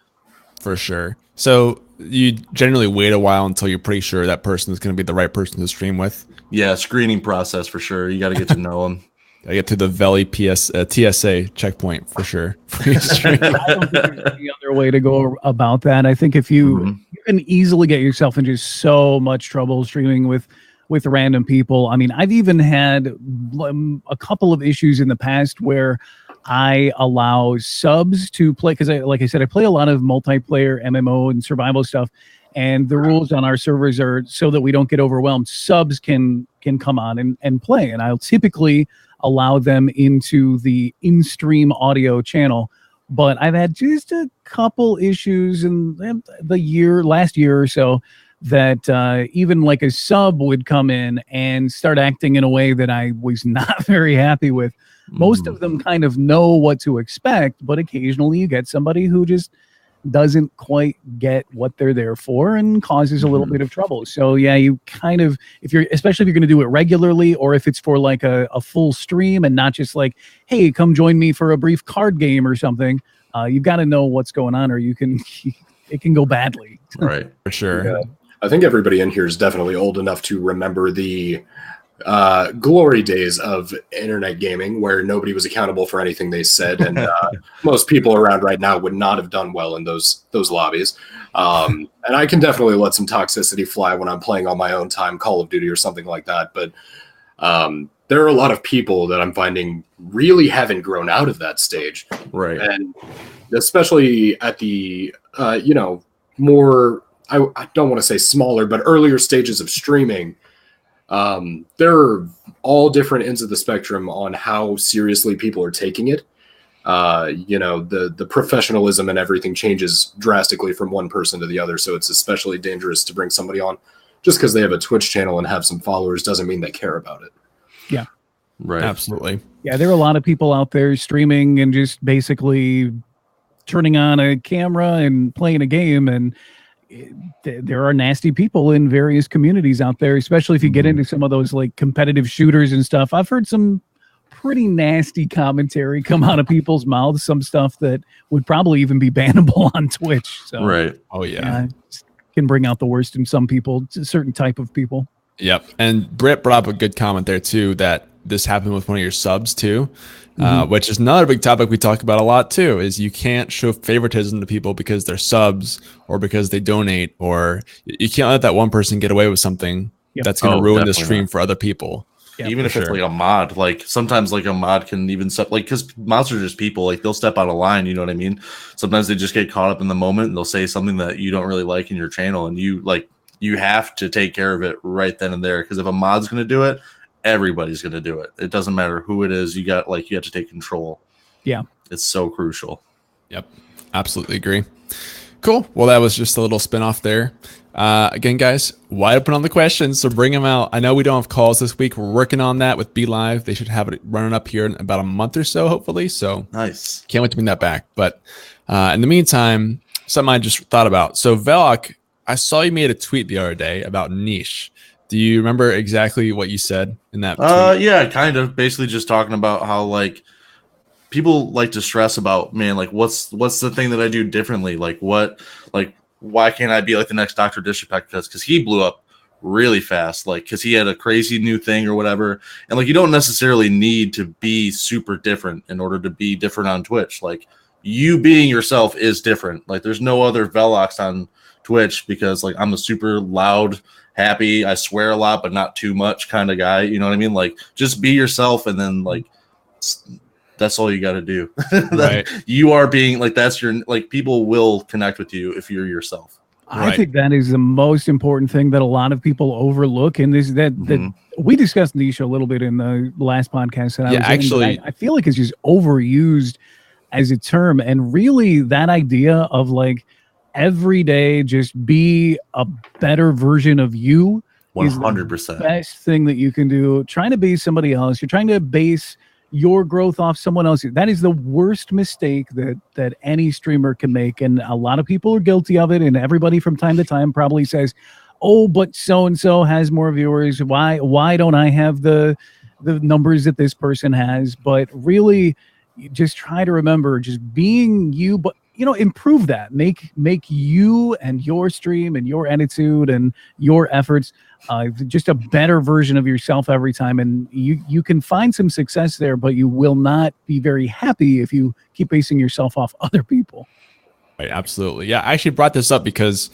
For sure. So you generally wait a while until you're pretty sure that person is going to be the right person to stream with? Yeah, screening process for sure. You got to get to know them. I get to the Veli TSA checkpoint for sure. I don't think there's any other way to go about that. I think if you can easily get yourself into so much trouble streaming with random people. I mean, I've even had a couple of issues in the past where I allow subs to play, because like I said, I play a lot of multiplayer MMO and survival stuff, and the rules on our servers are so that we don't get overwhelmed. Subs can come on and play, and I'll typically allow them into the in-stream audio channel. But I've had just a couple issues in the last year or so that even like a sub would come in and start acting in a way that I was not very happy with. Most of them kind of know what to expect, but occasionally you get somebody who just doesn't quite get what they're there for and causes a little bit of trouble. So yeah, you kind of, especially if you're going to do it regularly, or if it's for like a full stream and not just like, hey, come join me for a brief card game or something, you've got to know what's going on, or it can go badly. Right. For sure. Yeah. I think everybody in here is definitely old enough to remember the glory days of internet gaming, where nobody was accountable for anything they said, and most people around right now would not have done well in those lobbies. And I can definitely let some toxicity fly when I'm playing on my own time, Call of Duty or something like that. But there are a lot of people that I'm finding really haven't grown out of that stage, Right. and especially at the more, I don't want to say smaller, but earlier stages of streaming. There are all different ends of the spectrum on how seriously people are taking it. The professionalism and everything changes drastically from one person to the other. So it's especially dangerous to bring somebody on just because they have a Twitch channel and have some followers doesn't mean they care about it. Yeah. Right. Absolutely. Yeah, there are a lot of people out there streaming and just basically turning on a camera and playing a game, and there are nasty people in various communities out there, especially if you get into some of those like competitive shooters and stuff. I've heard some pretty nasty commentary come out of people's mouths, some stuff that would probably even be bannable on Twitch. So, Right. Oh yeah. Can bring out the worst in some people, a certain type of people. Yep. And Britt brought up a good comment there too, that this happened with one of your subs too, which is another big topic we talk about a lot too, is you can't show favoritism to people because they're subs or because they donate, or you can't let that one person get away with something that's going to ruin the stream for other people. Yeah, even if it's like a mod, like sometimes like a mod can even step, like, because mods are just people, like they'll step out of line, you know what I mean? Sometimes they just get caught up in the moment and they'll say something that you don't really like in your channel, and you have to take care of it right then and there, because if a mod's going to do it, everybody's going to do it. It doesn't matter who it is. You have to take control. Yeah. It's so crucial. Yep. Absolutely agree. Cool. Well, that was just a little spin off there. Again, guys, wide open on the questions, so bring them out. I know we don't have calls this week. We're working on that with Be Live. They should have it running up here in about a month or so, hopefully. So Nice. Can't wait to bring that back. But in the meantime, something I just thought about. So Velok, I saw you made a tweet the other day about niche. Do you remember exactly what you said in that tweet? Yeah, kind of. Basically just talking about how, like, people like to stress about, man, like, what's the thing that I do differently? Like, why can't I be like the next Dr. Disrespect? Because he blew up really fast, like, because he had a crazy new thing or whatever. And, like, you don't necessarily need to be super different in order to be different on Twitch. Like, you being yourself is different. Like, there's no other Velox on Twitch, because, like, I'm a super loud, happy, I swear a lot but not too much kind of guy, you know what I mean? Like, just be yourself, and then, like, that's all you got to do. Right. You are being, like, that's your, like, people will connect with you if you're yourself. I think that is the most important thing that a lot of people overlook, and this that we discussed niche a little bit in the last podcast that I was in, I feel like it's just overused as a term, and really that idea of, like, every day just be a better version of you 100%. is the best thing that you can do. Trying to be somebody else, you're trying to base your growth off someone else. That is the worst mistake that any streamer can make, and a lot of people are guilty of it, and everybody from time to time probably says, oh, but so and so has more viewers, why don't I have the numbers that this person has? But really, you just try to remember just being you, but improve that. Make you and your stream and your attitude and your efforts just a better version of yourself every time. And you can find some success there, but you will not be very happy if you keep basing yourself off other people. Right, absolutely. Yeah, I actually brought this up because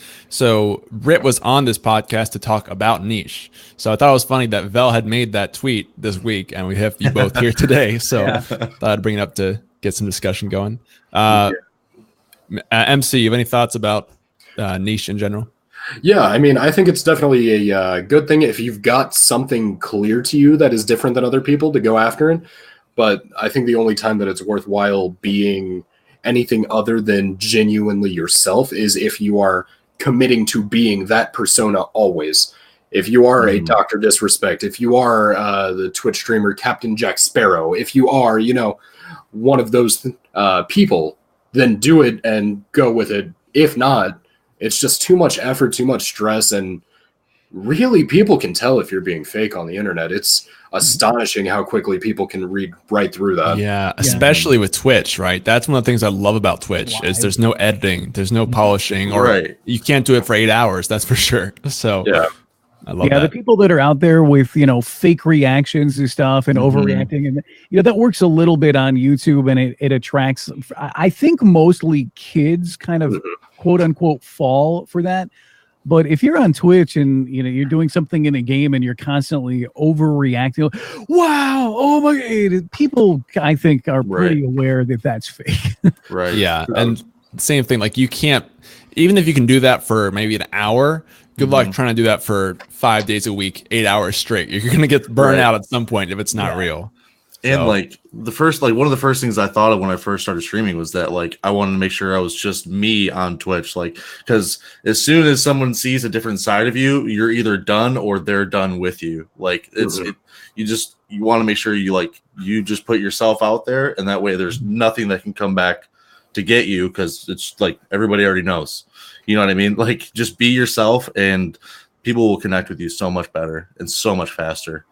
Britt was on this podcast to talk about niche. So I thought it was funny that Vel had made that tweet this week, and we have you both here today. So thought I'd bring it up to get some discussion going. MC, you have any thoughts about niche in general? Yeah, I mean, I think it's definitely a good thing if you've got something clear to you that is different than other people to go after it. But I think the only time that it's worthwhile being anything other than genuinely yourself is if you are committing to being that persona always. If you are a Dr. Disrespect, if you are the Twitch streamer Captain Jack Sparrow, if you are, one of those people, then do it and go with it. If not, it's just too much effort, too much stress, and really people can tell if you're being fake on the internet. It's astonishing how quickly people can read right through that. Yeah, especially with Twitch, right? That's one of the things I love about Twitch is there's no editing, there's no polishing, or you can't do it for 8 hours, that's for sure. So yeah. I love the that. people that are out there with, fake reactions to stuff and overreacting, and that works a little bit on YouTube, and it attracts, I think, mostly kids kind of quote unquote fall for that. But if you're on Twitch and you're doing something in a game and you're constantly overreacting, wow, oh my God, people I think are pretty aware that that's fake. Right. Yeah, and same thing. Like you can't, even if you can do that for maybe an hour. Good luck trying to do that for 5 days a week, 8 hours straight. You're gonna get burned out at some point if it's not real. And like one of the first things I thought of when I first started streaming was that like I wanted to make sure I was just me on Twitch, like because as soon as someone sees a different side of you, you're either done or they're done with you. Like you want to make sure you just put yourself out there, and that way there's nothing that can come back to get you, because it's like everybody already knows. You know what I mean? Like just be yourself, and people will connect with you so much better and so much faster.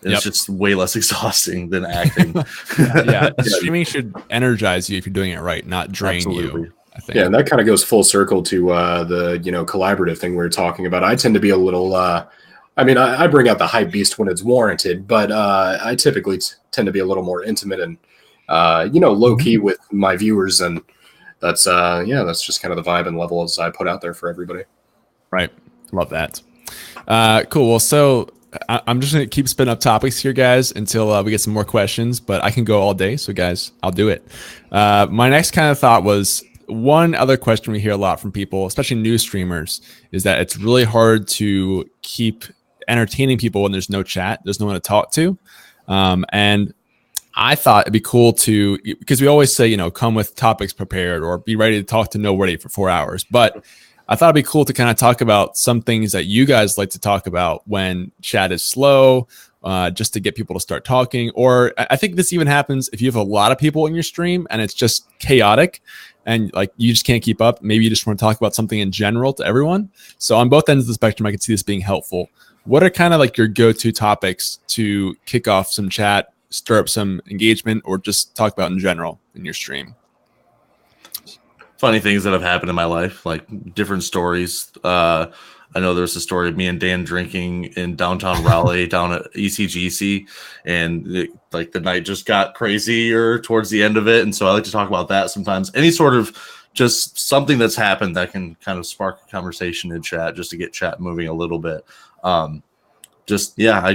It's just way less exhausting than acting. Streaming should energize you if you're doing it right, not drain you. I think. Yeah, and that kind of goes full circle to the collaborative thing we were talking about. I tend to be a little. I bring out the hype beast when it's warranted, but I typically tend to be a little more intimate and low key with my viewers, and that's just kind of the vibe and level as I put out there for everybody. Right, love that. Cool. Well, so. I'm just going to keep spinning up topics here, guys, until we get some more questions, but I can go all day. So, guys, I'll do it. My next kind of thought was one other question we hear a lot from people, especially new streamers, is that it's really hard to keep entertaining people when there's no chat. There's no one to talk to. And I thought it'd be cool to, because we always say, come with topics prepared or be ready to talk to nobody for 4 hours. But I thought it'd be cool to kind of talk about some things that you guys like to talk about when chat is slow, just to get people to start talking. Or I think this even happens if you have a lot of people in your stream and it's just chaotic and like you just can't keep up. Maybe you just want to talk about something in general to everyone. So on both ends of the spectrum, I can see this being helpful. What are kind of like your go-to topics to kick off some chat, stir up some engagement, or just talk about in general in your stream? Funny things that have happened in my life, like different stories. I know there's a story of me and Dan drinking in downtown Raleigh down at ECGC, and the night just got crazier towards the end of it. And so I like to talk about that sometimes. Any sort of just something that's happened that can kind of spark a conversation in chat, just to get chat moving a little bit. I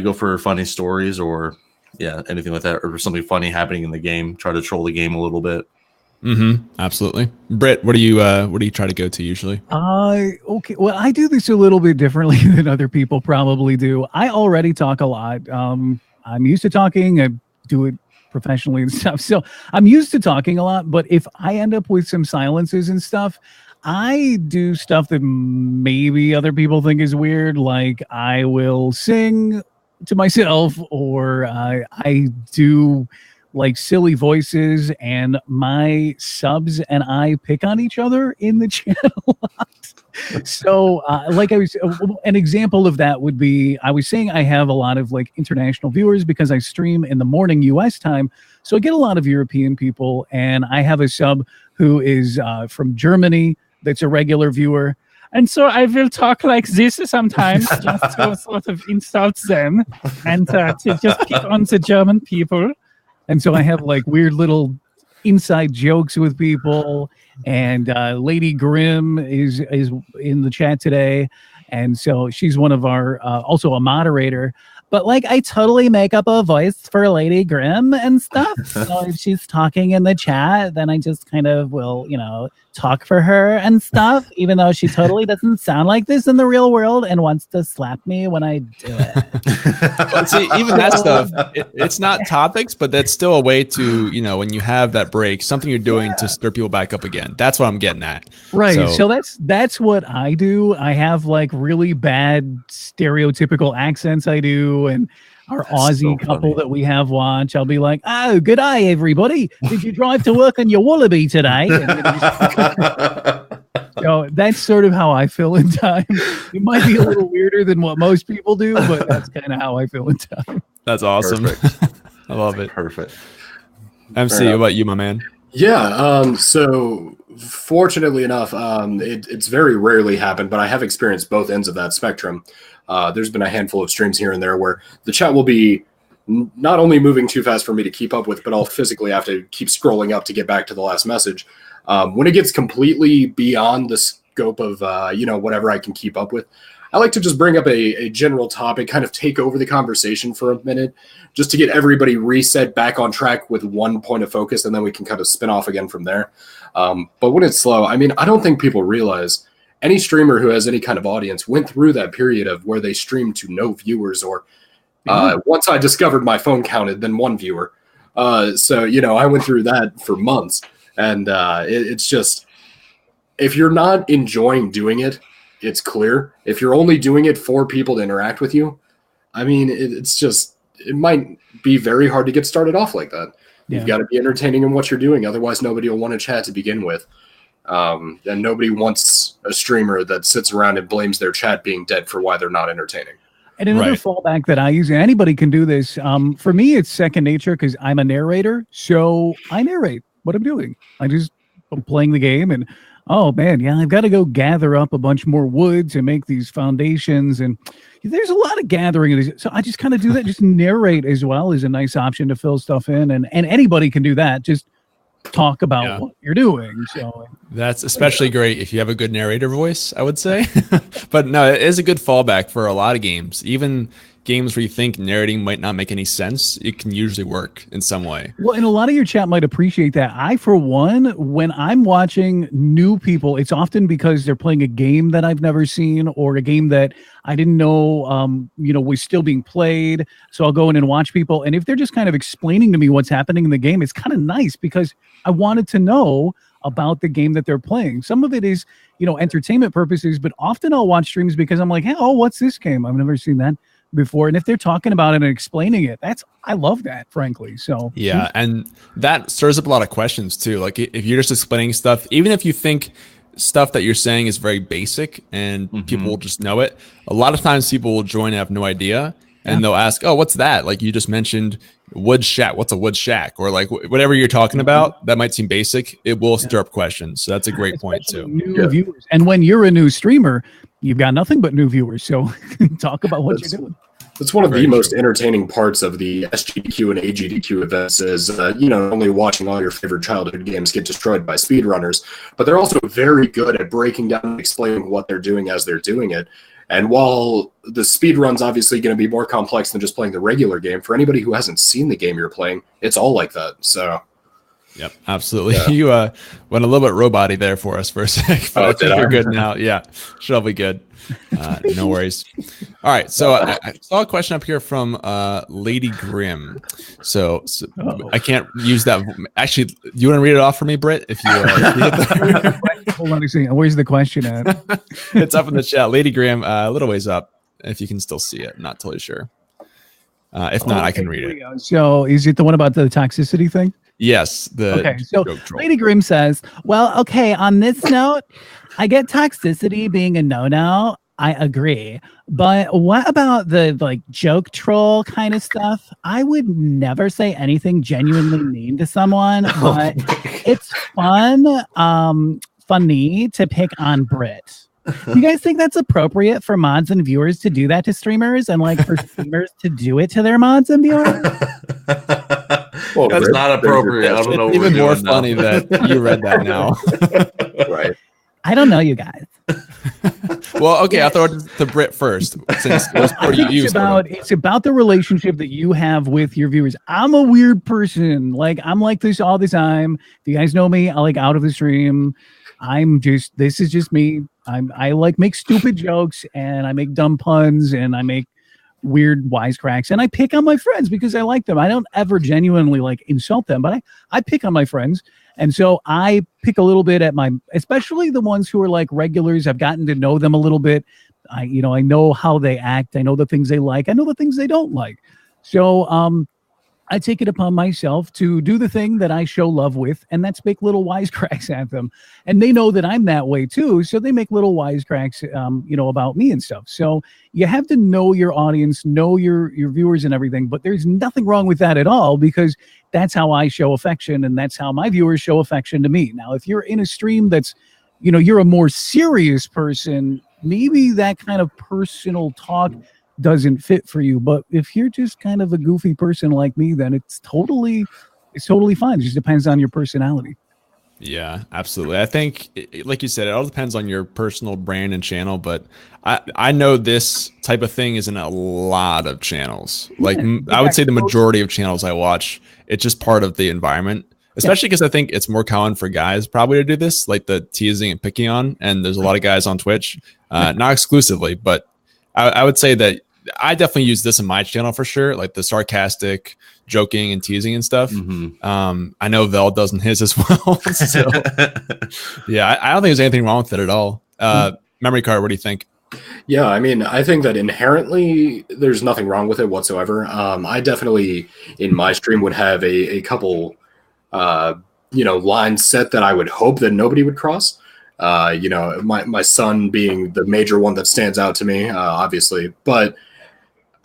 go for funny stories or anything like that, or something funny happening in the game. Try to troll the game a little bit. Absolutely. Britt, what do you try to go to usually? Okay. Well, I do this a little bit differently than other people probably do. I already talk a lot. I'm used to talking. I do it professionally and stuff. So I'm used to talking a lot, but if I end up with some silences and stuff, I do stuff that maybe other people think is weird. Like I will sing to myself, or I do like silly voices, and my subs and I pick on each other in the chat a lot. So an example of that would be, I was saying I have a lot of like international viewers because I stream in the morning US time. So I get a lot of European people, and I have a sub who is from Germany that's a regular viewer. And so I will talk like this sometimes just to sort of insult them and to just pick on the German people. And so I have like weird little inside jokes with people. And Lady Grimm is in the chat today. And so she's one of our, also a moderator. But like I totally make up a voice for Lady Grimm and stuff. So if she's talking in the chat, then I just kind of will, talk for her and stuff, even though she totally doesn't sound like this in the real world and wants to slap me when I do it. But see, even that stuff, it's not topics, but that's still a way to, when you have that break, something you're doing to stir people back up again. That's what I'm getting at. Right. So that's what I do. I have like really bad stereotypical accents I do, and our Aussie so couple funny. that we have watch. I'll be like, "Oh, good day, everybody. Did you drive to work on your Wallaby today?" And, you know, so that's sort of how I fill in time. It might be a little weirder than what most people do, but that's kind of how I fill in time. That's awesome. I love it. Perfect. MC, what about you, my man? Yeah, so fortunately enough, it's very rarely happened, but I have experienced both ends of that spectrum. There's been a handful of streams here and there where the chat will be not only moving too fast for me to keep up with, but I'll physically have to keep scrolling up to get back to the last message. When it gets completely beyond the scope of, whatever I can keep up with, I like to just bring up a general topic, kind of take over the conversation for a minute, just to get everybody reset back on track with one point of focus, and then we can kind of spin off again from there. But when it's slow, I mean, I don't think people realize any streamer who has any kind of audience went through that period of where they streamed to no viewers, or once I discovered my phone counted, then one viewer. So, I went through that for months, and it's just, if you're not enjoying doing it, it's clear. If you're only doing it for people to interact with you, I mean, it might be very hard to get started off like that. Yeah. You've got to be entertaining in what you're doing. Otherwise, nobody will want to chat to begin with. And nobody wants a streamer that sits around and blames their chat being dead for why they're not entertaining. And another fallback that I use, and anybody can do this. For me, it's second nature because I'm a narrator. So I narrate what I'm doing. I'm playing the game, and oh man, yeah, I've got to go gather up a bunch more woods and make these foundations. And there's a lot of gathering of these. So I just kind of do that. Just narrate as well is a nice option to fill stuff in. And anybody can do that. Just talk about what you're doing. So that's especially great if you have a good narrator voice, I would say. But no, it is a good fallback for a lot of games. Even games where you think narrating might not make any sense, it can usually work in some way. Well, and a lot of your chat might appreciate that. I, for one, when I'm watching new people, it's often because they're playing a game that I've never seen or a game that I didn't know, was still being played. So I'll go in and watch people. And if they're just kind of explaining to me what's happening in the game, it's kind of nice because I wanted to know about the game that they're playing. Some of it is, entertainment purposes, but often I'll watch streams because I'm like, hey, what's this game? I've never seen that before. And if they're talking about it and explaining it, I love that, frankly. So yeah, and that stirs up a lot of questions too. Like if you're just explaining stuff, even if you think stuff that you're saying is very basic and people will just know it, a lot of times people will join and have no idea, and they'll ask, oh, what's that? Like you just mentioned wood shack. What's a wood shack? Or like whatever you're talking about that might seem basic, it will stir up questions. So that's a great point too. New viewers. And when you're a new streamer, you've got nothing but new viewers. So talk about what you're doing. That's one of the most entertaining parts of the SGDQ and AGDQ events is, only watching all your favorite childhood games get destroyed by speedrunners, but they're also very good at breaking down and explaining what they're doing as they're doing it. And while the speedrun's obviously going to be more complex than just playing the regular game, for anybody who hasn't seen the game you're playing, it's all like that. So, yep, absolutely. Yeah. You went a little bit robot-y there for us for a sec, but I think you're good now. Yeah, should be good. No worries. All right, so I saw a question up here from Lady Grimm. So I can't use that. Actually, you want to read it off for me, Britt? If you hold on a second. Where's the question at? It's up in the chat. Lady Grimm, a little ways up. If you can still see it, not totally sure. If not, I can read it. So is it the one about the toxicity thing? Yes. Okay. So Lady Grimm says, well, okay, on this note, I get toxicity being a no-no. I agree. But what about the joke troll kind of stuff? I would never say anything genuinely mean to someone, but it's funny to pick on Briht. You guys think that's appropriate for mods and viewers to do that to streamers and for streamers to do it to their mods and viewers? Well, that's not appropriate. I don't know. It's even more funny that you read that now. Right. I don't know you guys. Well, okay, I'll throw it to Britt first. Since it's about the relationship that you have with your viewers. I'm a weird person. I'm like this all the time. If you guys know me, I out of the stream. This is just me. I make stupid jokes and I make dumb puns and I make weird wisecracks and I pick on my friends because I like them. I don't ever genuinely insult them, but I pick on my friends. And so I pick a little bit at especially the ones who are regulars. I've gotten to know them a little bit. I know how they act. I know the things they like. I know the things they don't like. So I take it upon myself to do the thing that I show love with, and that's make little wisecracks at them. And they know that I'm that way too, so they make little wisecracks, about me and stuff. So you have to know your audience, know your viewers and everything, but there's nothing wrong with that at all, because that's how I show affection, and that's how my viewers show affection to me. Now, if you're in a stream that's, you're a more serious person, maybe that kind of personal talk doesn't fit for you. But if you're just kind of a goofy person like me, then it's totally fine. It just depends on your personality. Yeah, absolutely. I think, like you said, it all depends on your personal brand and channel, but I know this type of thing is in a lot of channels. Like, I would say the majority of channels I watch, it's just part of the environment, especially because I think it's more common for guys probably to do this, like the teasing and picking on. And there's a lot of guys on Twitch, not exclusively, but I would say that I definitely use this in my channel for sure, like the sarcastic joking and teasing and stuff. I know Vel does in his as well. So yeah, I don't think there's anything wrong with it at all. MemoriiCard, what do you think? Yeah, I mean, I think that inherently there's nothing wrong with it whatsoever. I definitely in my stream would have a couple lines set that I would hope that nobody would cross. My son being the major one that stands out to me, obviously, but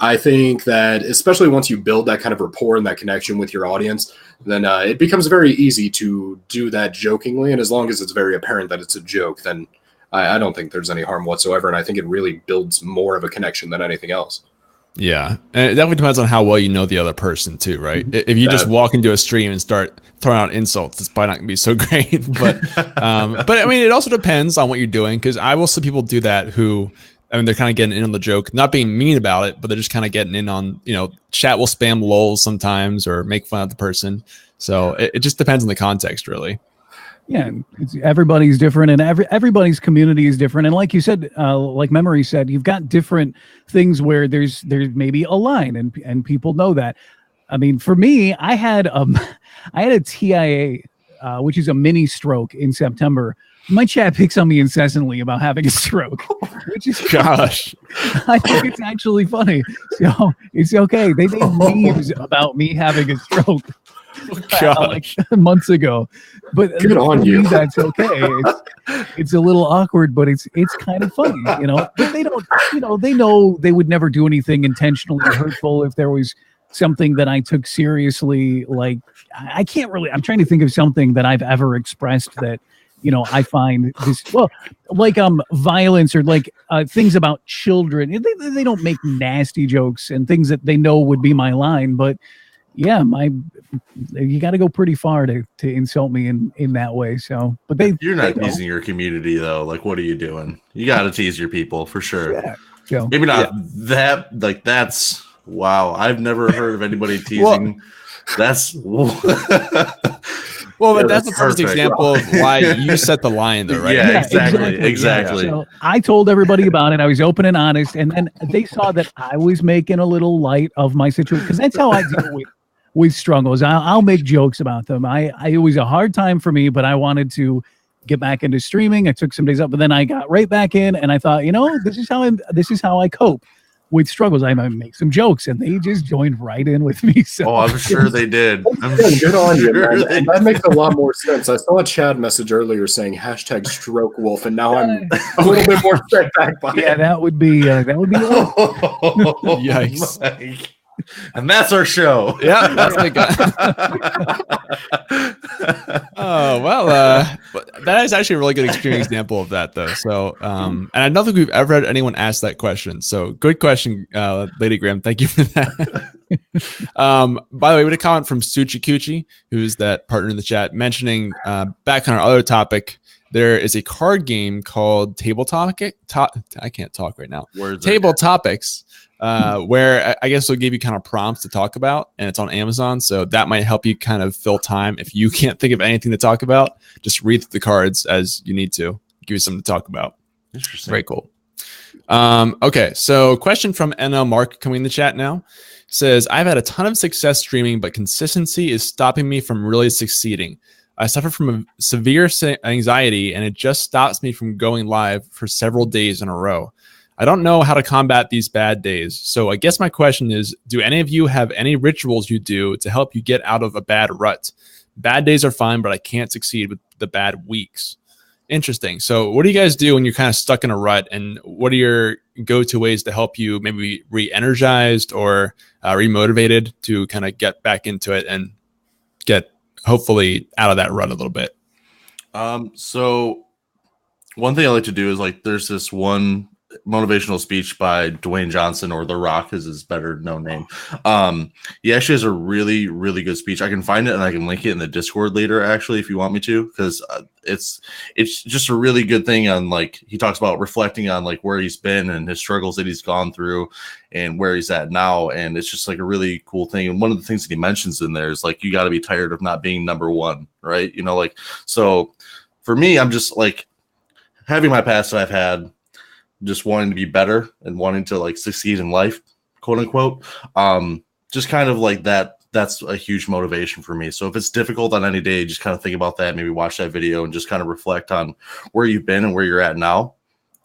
I think that especially once you build that kind of rapport and that connection with your audience, then it becomes very easy to do that jokingly. And as long as it's very apparent that it's a joke, then I don't think there's any harm whatsoever. And I think it really builds more of a connection than anything else. Yeah. And it definitely depends on how well you know the other person too, right? If you just walk into a stream and start throwing out insults, it's probably not gonna be so great. But I mean, it also depends on what you're doing, because I will see people do that who, I mean, they're kind of getting in on the joke, not being mean about it, but they're just kind of getting in on, chat will spam lols sometimes or make fun of the person. So it just depends on the context, really. Yeah, everybody's different, and everybody's community is different. And like you said, like Memory said, you've got different things where there's maybe a line, and people know that. I mean, for me, I had a TIA, which is a mini stroke in September. My chat picks on me incessantly about having a stroke, which is gosh, I think it's actually funny. So it's okay. They made memes about me having a stroke. Like months ago, but good on you. That's okay. It's a little awkward, but it's kind of funny, But they don't, they know they would never do anything intentionally hurtful if there was something that I took seriously. Like I can't really. I'm trying to think of something that I've ever expressed that I find this like violence or like things about children. They don't make nasty jokes and things that they know would be my line, but. Yeah, you got to go pretty far to insult me in that way. So, but you're not teasing your community though. Like, what are you doing? You got to tease your people for sure. Yeah. So, maybe not that. Like, that's wow. I've never heard of anybody teasing. That's well, but that's a perfect example of why you set the line, though, right? Yeah, exactly. So I told everybody about it. I was open and honest, and then they saw that I was making a little light of my situation, because that's how I deal with struggles. I'll make jokes about them. It was a hard time for me, but I wanted to get back into streaming. I took some days up, but then I got right back in, and I thought, this is how I cope with struggles. I might make some jokes, and they just joined right in with me. So I'm sure they did. Good on you, man. That makes a lot more sense. I saw a Chad message earlier saying #StrokeWolf, and now I'm a little bit more set back by it. That would be yikes. Mike. And that's our show. Yeah, that's my guy. Oh well, that is actually a really good extreme example of that, though. So, and I don't think we've ever had anyone ask that question. So, good question, Lady Graham. Thank you for that. By the way, we had a comment from Suchikuchi, who's that partner in the chat, mentioning back on our other topic. There is a card game called Table Topic. I can't talk right now. Table Topics. Where I guess they'll give you kind of prompts to talk about, and it's on Amazon. So that might help you kind of fill time. If you can't think of anything to talk about, just read the cards as you need to. Give you something to talk about. Interesting. Very cool. Okay, so question from NL Mark coming in the chat now. Says, I've had a ton of success streaming, but consistency is stopping me from really succeeding. I suffer from a severe anxiety, and it just stops me from going live for several days in a row. I don't know how to combat these bad days. So I guess my question is, do any of you have any rituals you do to help you get out of a bad rut? Bad days are fine, but I can't succeed with the bad weeks. Interesting. So what do you guys do when you're kind of stuck in a rut, and what are your go-to ways to help you maybe re-energized or remotivated to kind of get back into it and get hopefully out of that rut a little bit? So one thing I like to do is, like, there's this one motivational speech by Dwayne Johnson, or The Rock is his better known name. He actually has a really, really good speech. I can find it and I can link it in the Discord later, actually, if you want me to, because it's just a really good thing. On, like, he talks about reflecting on, like, where he's been and his struggles that he's gone through and where he's at now, and it's just like a really cool thing. And one of the things that he mentions in there is, like, you got to be tired of not being number one, right? You know, like, so for me, I'm just like having my past that I've had, just wanting to be better and wanting to, like, succeed in life, quote unquote. Just kind of like that. That's a huge motivation for me. So if it's difficult on any day, just kind of think about that, maybe watch that video and just kind of reflect on where you've been and where you're at now.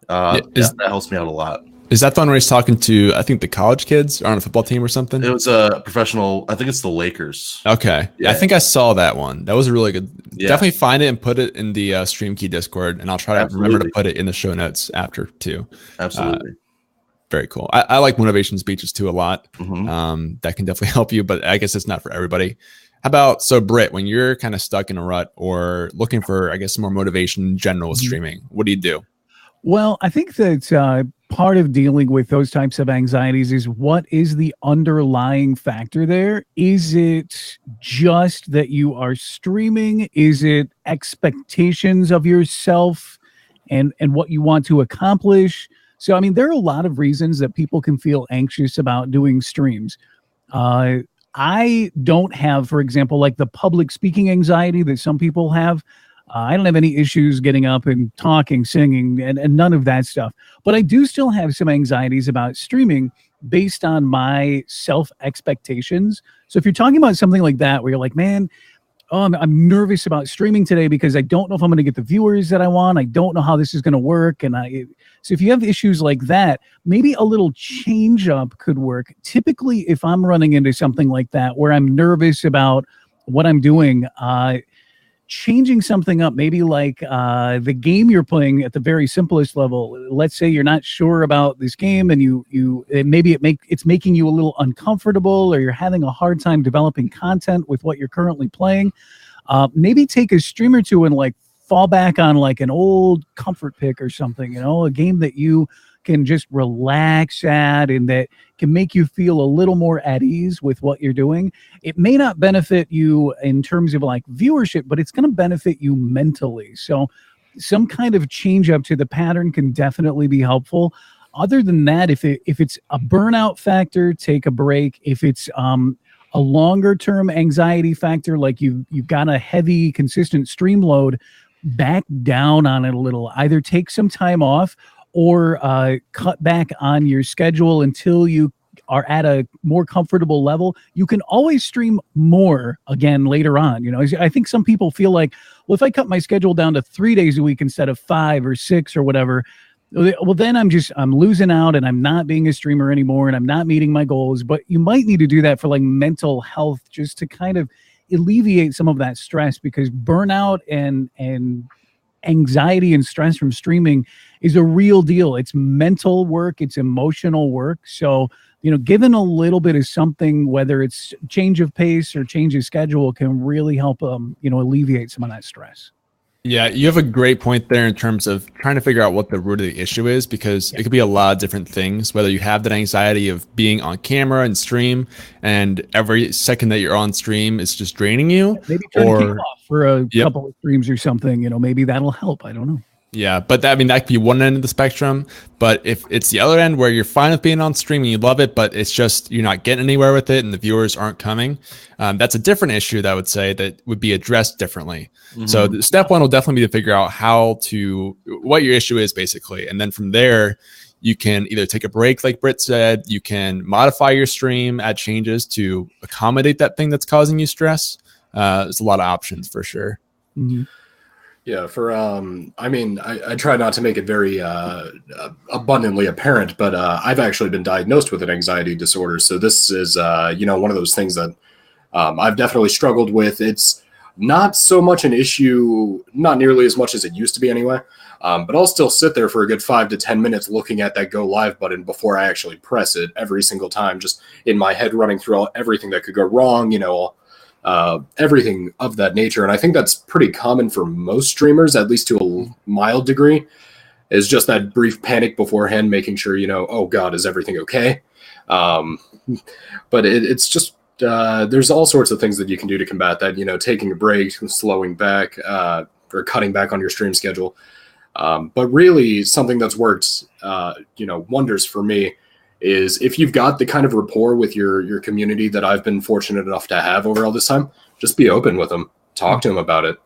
That helps me out a lot. Is that the one where he's talking to, I think, the college kids on a football team or something? It was a professional. I think it's the Lakers. Okay. Yeah. I think I saw that one. That was a really good. Yeah. Definitely find it and put it in the Stream Key Discord, and I'll try to remember to put it in the show notes after too. Absolutely. Very cool. I like motivation speeches too a lot. That can definitely help you, but I guess it's not for everybody. How about, so Britt, when you're kind of stuck in a rut or looking for, I guess, some more motivation in general with streaming, what do you do? Well, I think that part of dealing with those types of anxieties is, what is the underlying factor there? Is it just that you are streaming? Is it expectations of yourself and what you want to accomplish? So, I mean, there are a lot of reasons that people can feel anxious about doing streams. I don't have, for example, like the public speaking anxiety that some people have. I don't have any issues getting up and talking, singing, and none of that stuff. But I do still have some anxieties about streaming based on my self-expectations. So if you're talking about something like that, where you're like, man, I'm nervous about streaming today because I don't know if I'm going to get the viewers that I want. I don't know how this is going to work. So if you have issues like that, maybe a little change up could work. Typically, if I'm running into something like that where I'm nervous about what I'm doing, changing something up, maybe like the game you're playing at the very simplest level. Let's say you're not sure about this game, and it's making you a little uncomfortable, or you're having a hard time developing content with what you're currently playing. Maybe take a stream or two and, like, fall back on, like, an old comfort pick or something, you know, a game that you can just relax at and that can make you feel a little more at ease with what you're doing. It may not benefit you in terms of, like, viewership, but it's going to benefit you mentally. So some kind of change up to the pattern can definitely be helpful. Other than that, if it's a burnout factor, take a break. If it's a longer term anxiety factor, like you've got a heavy, consistent stream load, back down on it a little. Either take some time off or cut back on your schedule until you are at a more comfortable level. You can always stream more again later on. You know, I think some people feel like, well, if I cut my schedule down to 3 days a week instead of 5 or 6 or whatever, well, then I'm losing out and I'm not being a streamer anymore and I'm not meeting my goals. But you might need to do that for, like, mental health, just to kind of alleviate some of that stress, because burnout and anxiety and stress from streaming is a real deal. It's mental work, it's emotional work. So, you know, given a little bit of something, whether it's change of pace or change of schedule, can really help alleviate some of that stress. Yeah, you have a great point there in terms of trying to figure out what the root of the issue is, because it could be a lot of different things, whether you have that anxiety of being on camera and stream, and every second that you're on stream is just draining you. Maybe turn the game off for a couple of streams or something, you know, maybe that'll help. I don't know. Yeah, but that could be one end of the spectrum. But if it's the other end where you're fine with being on stream and you love it, but it's just you're not getting anywhere with it and the viewers aren't coming, that's a different issue that I would say that would be addressed differently. So step one will definitely be to figure out what your issue is, basically. And then from there, you can either take a break, like Britt said, you can modify your stream, add changes to accommodate that thing that's causing you stress. There's a lot of options for sure. Yeah, for I mean, I try not to make it very abundantly apparent, but I've actually been diagnosed with an anxiety disorder. So this is one of those things that I've definitely struggled with. It's not so much an issue, not nearly as much as it used to be anyway. But I'll still sit there for a good 5 to 10 minutes looking at that go live button before I actually press it every single time, just in my head running through everything that could go wrong, everything of that nature. And I think that's pretty common for most streamers, at least to a mild degree, is just that brief panic beforehand, making sure, oh God, is everything okay? But it's just, there's all sorts of things that you can do to combat that, taking a break, slowing back, or cutting back on your stream schedule. But really something that's worked, wonders for me is if you've got the kind of rapport with your community that I've been fortunate enough to have over all this time, just be open with them, talk to them about it.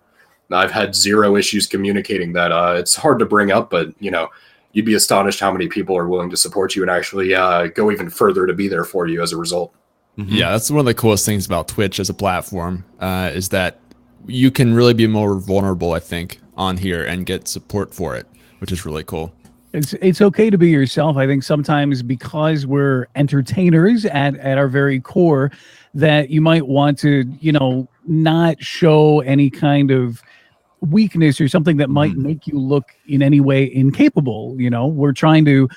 I've had zero issues communicating that. It's hard to bring up, but you'd be astonished how many people are willing to support you and actually go even further to be there for you as a result. Mm-hmm. Yeah, that's one of the coolest things about Twitch as a platform, is that you can really be more vulnerable, I think, on here and get support for it, which is really cool. It's okay to be yourself. I think sometimes because we're entertainers at our very core, that you might want to, not show any kind of weakness or something that might make you look in any way incapable. We're trying to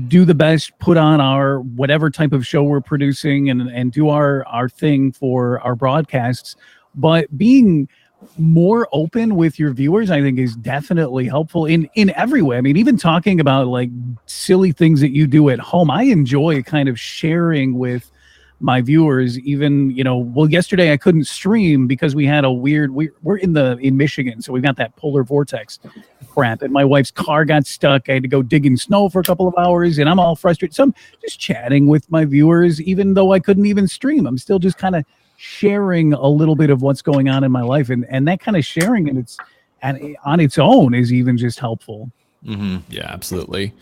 do the best, put on our whatever type of show we're producing and do our thing for our broadcasts. But being more open with your viewers, I think, is definitely helpful in every way. I mean, even talking about like silly things that you do at home, I enjoy kind of sharing with my viewers. Even, yesterday I couldn't stream because we had we're in Michigan, so we've got that polar vortex crap, and my wife's car got stuck. I had to go dig in snow for a couple of hours, and I'm all frustrated. So I'm just chatting with my viewers, even though I couldn't even stream. I'm still just kind of sharing a little bit of what's going on in my life, and that kind of sharing on its own is even just helpful. Mm-hmm. Yeah, absolutely.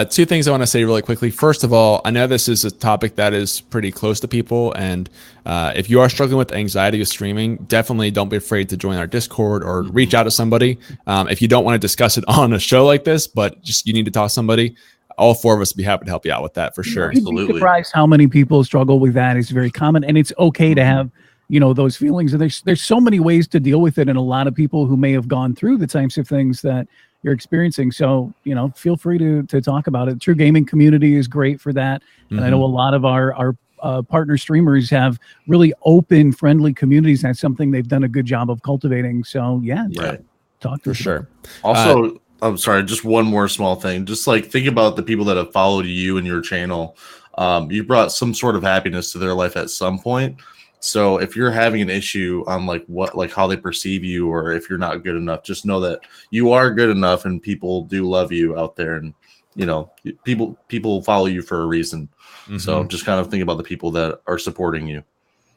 Two things I want to say really quickly. First of all, I know this is a topic that is pretty close to people, and if you are struggling with anxiety with streaming, definitely don't be afraid to join our Discord or reach out to somebody. If you don't want to discuss it on a show like this, but just you need to talk to somebody, all four of us would be happy to help you out with that for sure. You'd be surprised how many people struggle with that. It's very common, and it's okay to have, those feelings. And there's so many ways to deal with it, and a lot of people who may have gone through the types of things that you're experiencing. So, feel free to talk about it. TRUgaming community is great for that. And I know a lot of our partner streamers have really open, friendly communities. That's something they've done a good job of cultivating. So talk to for sure. Also, I'm sorry, just one more small thing. Just like think about the people that have followed you and your channel. You brought some sort of happiness to their life at some point. So if you're having an issue on how they perceive you, or if you're not good enough, just know that you are good enough, and people do love you out there, and people follow you for a reason. So just kind of think about the people that are supporting you.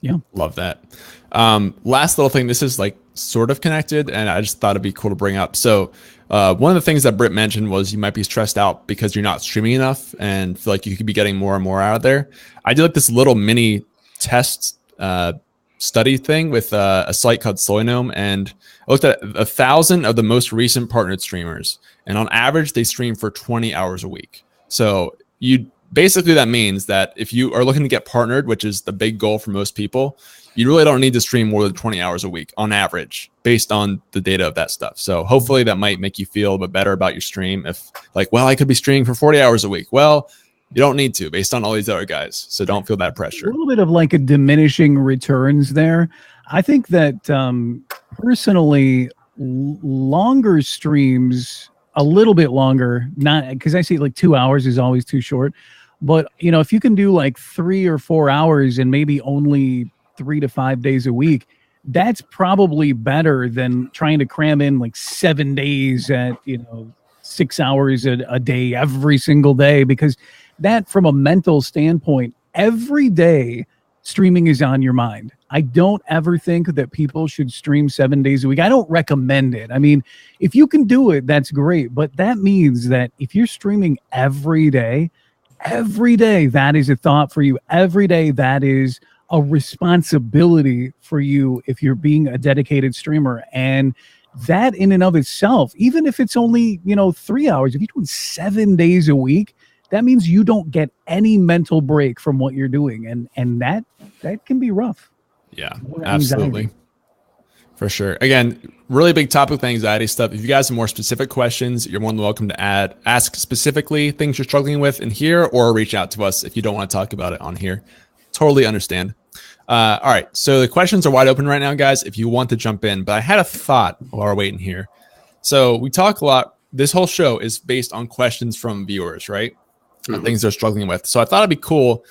Yeah, love that. Last little thing, this is like sort of connected, and I just thought it'd be cool to bring up. So one of the things that Britt mentioned was you might be stressed out because you're not streaming enough and feel like you could be getting more and more out of there. I did like this little mini test study thing with a site called Soynome, and I looked at 1,000 of the most recent partnered streamers, and on average they stream for 20 hours a week. So basically that means that if you are looking to get partnered, which is the big goal for most people, you really don't need to stream more than 20 hours a week on average based on the data of that stuff. So hopefully that might make you feel a bit better about your stream. If I could be streaming for 40 hours a week. Well, you don't need to based on all these other guys. So don't feel that pressure. A little bit of like a diminishing returns there. I think that personally, longer streams, a little bit longer, not because I see like 2 hours is always too short. But, if you can do like 3 or 4 hours and maybe only 3 to 5 days a week, that's probably better than trying to cram in like 7 days at, 6 hours a day every single day, because that from a mental standpoint, every day streaming is on your mind. I don't ever think that people should stream 7 days a week. I don't recommend it. I mean, if you can do it, that's great. But that means that if you're streaming every day, that is a thought for you. Every day, that is a responsibility for you if you're being a dedicated streamer. And that in and of itself, even if it's only, 3 hours, if you're doing 7 days a week, that means you don't get any mental break from what you're doing. And that can be rough. Yeah, More absolutely. anxiety. For sure. Again, really big topic with anxiety stuff. If you guys have more specific questions, you're more than welcome to ask specifically things you're struggling with in here, or reach out to us if you don't want to talk about it on here. Totally understand. All right. So the questions are wide open right now, guys, if you want to jump in. But I had a thought while we're waiting here. So we talk a lot. This whole show is based on questions from viewers, right? On things they're struggling with. So I thought it'd be cool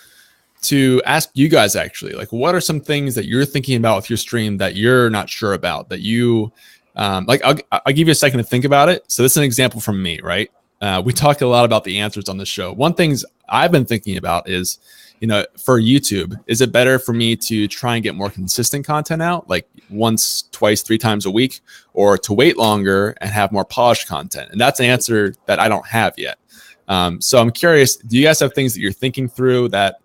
to ask you guys, actually, like, what are some things that you're thinking about with your stream that you're not sure about, that you like? I'll give you a second to think about it. So this is an example from me, right? We talk a lot about the answers on the show. One things I've been thinking about is, for YouTube, is it better for me to try and get more consistent content out, like once, twice, 3 times a week, or to wait longer and have more polished content? And that's an answer that I don't have yet. So I'm curious, do you guys have things that you're thinking through that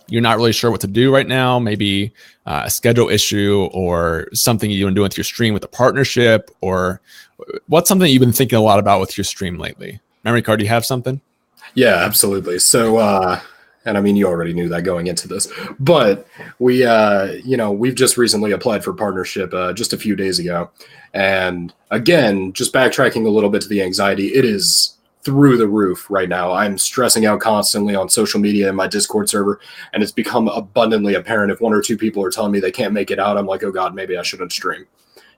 you're not really sure what to do right now? Maybe a schedule issue, or something you want to do with your stream with a partnership, or what's something you've been thinking a lot about with your stream lately? MemoriiCard, do you have something? Yeah, absolutely. So, and I mean, you already knew that going into this, but we've just recently applied for partnership just a few days ago. And again, just backtracking a little bit to the anxiety, it is through the roof right now. I'm stressing out constantly on social media and my Discord server, and it's become abundantly apparent if 1 or 2 people are telling me they can't make it out, I'm like, oh God, maybe I shouldn't stream.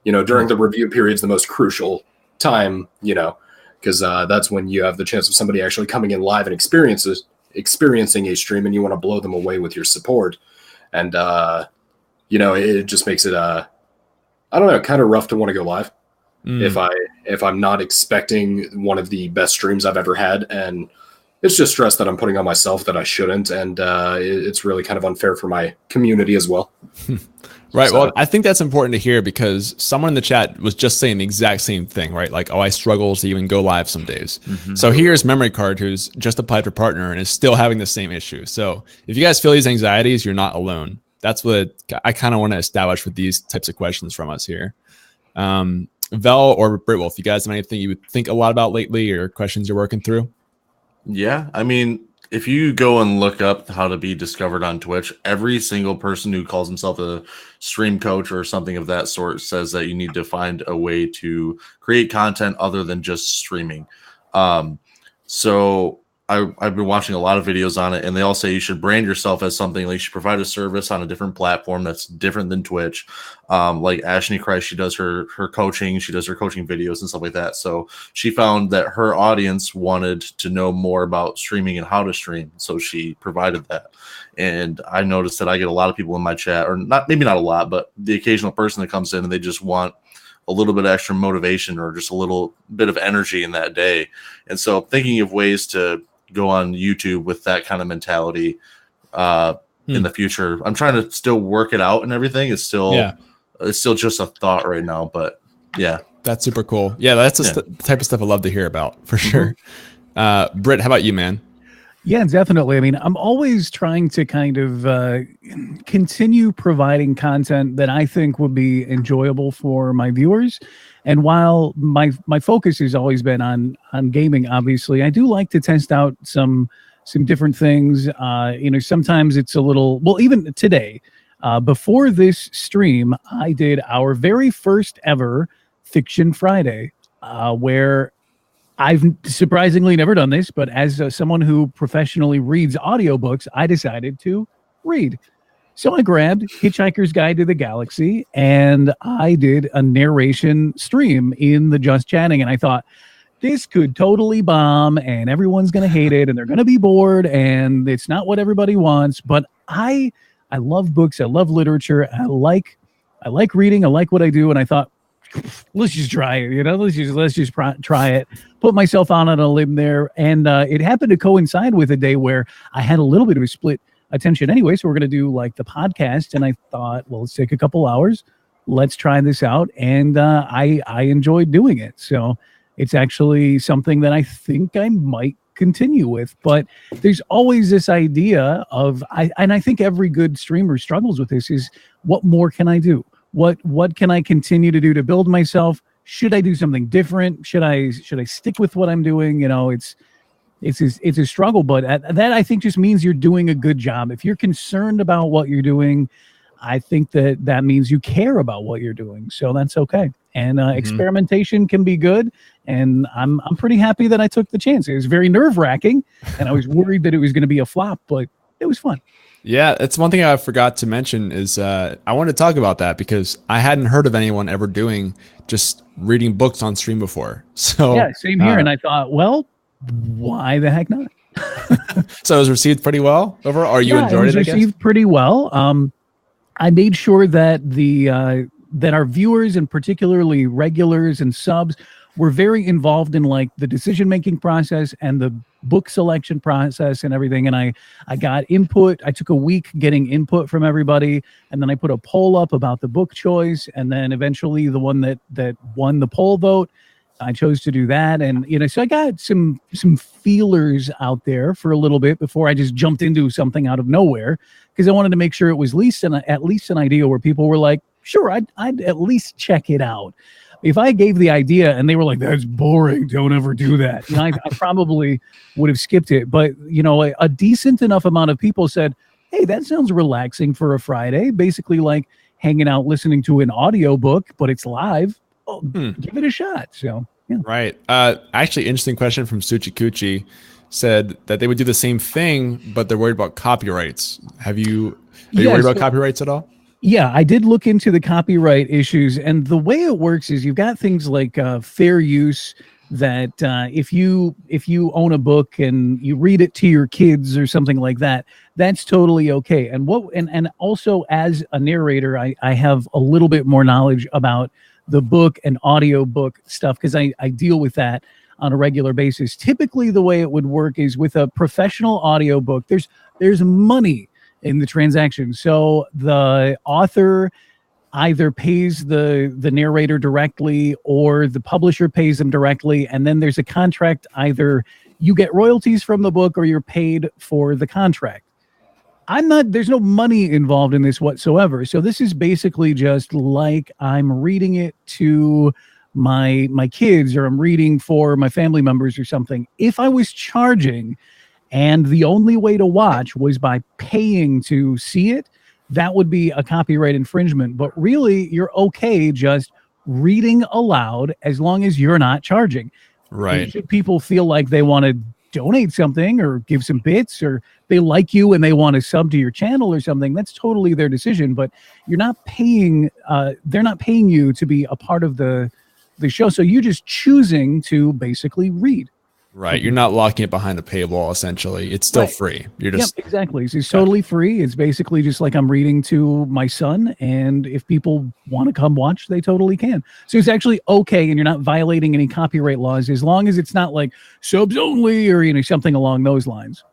During the review period is the most crucial time, because that's when you have the chance of somebody actually coming in live and experiencing a stream, and you want to blow them away with your support. And, it just makes it, I don't know, kind of rough to want to go live. If I'm not expecting one of the best streams I've ever had, and it's just stress that I'm putting on myself that I shouldn't, and it's really kind of unfair for my community as well. Right. So, well, I think that's important to hear, because someone in the chat was just saying the exact same thing, right? Like, oh, I struggle to even go live some days. So here's MemoriiCard, who's just applied for partner and is still having the same issue. So if you guys feel these anxieties, you're not alone. That's what I kind of want to establish with these types of questions from us here. Vel or Brihtwulf, you guys have anything you would think a lot about lately, or questions you're working through? Yeah, I mean, if you go and look up how to be discovered on Twitch, every single person who calls himself a stream coach or something of that sort says that you need to find a way to create content other than just streaming. So I've been watching a lot of videos on it, and they all say you should brand yourself as something. Like, you should provide a service on a different platform that's different than Twitch. Like Ashley Christ, she does her coaching, she does her coaching videos and stuff like that. So she found that her audience wanted to know more about streaming and how to stream, so she provided that. And I noticed that I get a lot of people in my chat, or maybe not a lot, but the occasional person that comes in and they just want a little bit of extra motivation or just a little bit of energy in that day. And so thinking of ways to go on YouTube with that kind of mentality in the future. I'm trying to still work it out and everything. It's still just a thought right now, but yeah. That's super cool. Yeah, that's the type of stuff I love to hear about, for sure. Britt, how about you, man? Yeah, definitely. I mean, I'm always trying to kind of continue providing content that I think would be enjoyable for my viewers. And while my focus has always been on gaming, obviously, I do like to test out some different things. Sometimes it's a little, well, even today, before this stream, I did our very first ever Fiction Friday, where I've surprisingly never done this, but as someone who professionally reads audiobooks, I decided to read. So I grabbed Hitchhiker's Guide to the Galaxy, and I did a narration stream in the Just Chatting, and I thought, this could totally bomb, and everyone's going to hate it, and they're going to be bored, and it's not what everybody wants. But I love books. I love literature. I like reading. I like what I do, and I thought, let's just try it. Let's just try it. Put myself on a limb there, and it happened to coincide with a day where I had a little bit of a split attention anyway, so we're going to do like the podcast, and I thought, well, let's take a couple hours, let's try this out, and I enjoyed doing it. So it's actually something that I think I might continue with. But there's always this idea of, and I think every good streamer struggles with this, is what more can I do? What can I continue to do to build myself? should I do something different? Should I stick with what I'm doing? You know, it's a struggle, but that I think just means you're doing a good job. If you're concerned about what you're doing, I think that means you care about what you're doing. So that's okay. And experimentation can be good. And I'm pretty happy that I took the chance. It was very nerve-wracking, and I was worried that it was going to be a flop, but it was fun. Yeah, it's one thing I forgot to mention is I wanted to talk about that because I hadn't heard of anyone ever doing just reading books on stream before. So yeah, same here. And I thought, well, why the heck not? So it was received pretty well overall, or you enjoyed it? It was received pretty well. I made sure that that our viewers, and particularly regulars and subs, were very involved in like the decision-making process and the book selection process and everything. And I got input. I took a week getting input from everybody. And then I put a poll up about the book choice. And then eventually the one that won the poll vote, I chose to do that. And, you know, so I got some feelers out there for a little bit before I just jumped into something out of nowhere, because I wanted to make sure it was at least an idea where people were like, sure, I'd at least check it out. If I gave the idea and they were like, that's boring, don't ever do that, you know, I probably would have skipped it. But, you know, a decent enough amount of people said, hey, that sounds relaxing for a Friday, basically like hanging out, listening to an audiobook, but it's live. Oh, give it a shot. So, yeah. Right. Actually, interesting question from Suchikuchi. Said that they would do the same thing, but they're worried about copyrights. Are you worried about copyrights at all? Yeah, I did look into the copyright issues, and the way it works is you've got things like fair use, that if you own a book and you read it to your kids or something like that, that's totally okay. And and also as a narrator, I have a little bit more knowledge about the book and audio book stuff because I deal with that on a regular basis. Typically, the way it would work is with a professional audiobook, there's money in the transaction. So the author either pays the narrator directly or the publisher pays them directly. And then there's a contract. Either you get royalties from the book or you're paid for the contract. There's no money involved in this whatsoever. So this is basically just like I'm reading it to my kids, or I'm reading for my family members or something. If I was charging and the only way to watch was by paying to see it, that would be a copyright infringement. But really, you're okay just reading aloud as long as you're not charging. Right. Should people feel like they want to donate something or give some bits, or they like you and they want to sub to your channel or something, that's totally their decision. But you're not paying, they're not paying you to be a part of the show. So you're just choosing to basically read. Right. You're not locking it behind a paywall, essentially. It's still free. You're just... Yep, exactly. It's totally free. It's basically just like I'm reading to my son. And if people want to come watch, they totally can. So it's actually okay. And you're not violating any copyright laws as long as it's not like subs only or, you know, something along those lines.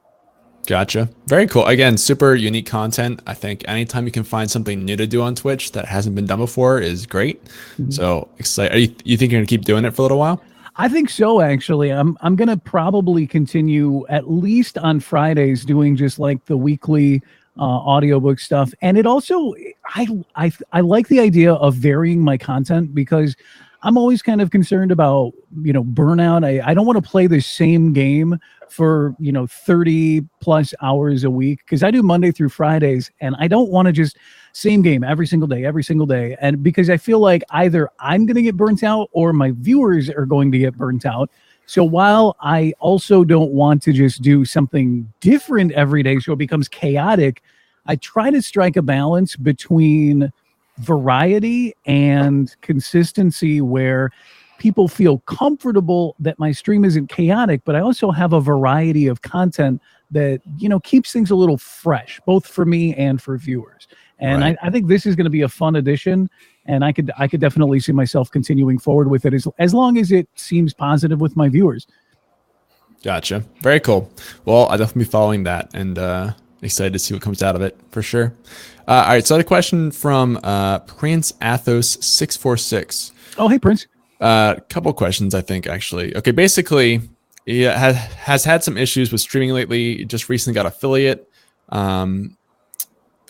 Gotcha. Very cool. Again, super unique content. I think anytime you can find something new to do on Twitch that hasn't been done before is great. So excited. You think you're going to keep doing it for a little while? I think so, actually. I'm going to probably continue at least on Fridays doing just like the weekly audiobook stuff. And it also, I like the idea of varying my content because I'm always kind of concerned about, you know, burnout. I don't want to play the same game for, you know, 30 plus hours a week, because I do Monday through Fridays, and I don't want to just same game every single day. And because I feel like either I'm going to get burnt out or my viewers are going to get burnt out. So while I also don't want to just do something different every day so it becomes chaotic, I try to strike a balance between variety and consistency where people feel comfortable that my stream isn't chaotic, but I also have a variety of content that, you know, keeps things a little fresh, both for me and for viewers. And right. I think this is going to be a fun addition, and I could definitely see myself continuing forward with it as long as it seems positive with my viewers. Gotcha. Very cool. Well, I'll definitely be following that, and excited to see what comes out of it for sure. All right, so I had a question from Prince Athos 646. Oh, hey, Prince. A couple questions, I think, actually. Okay, basically, he has had some issues with streaming lately. He just recently got affiliate.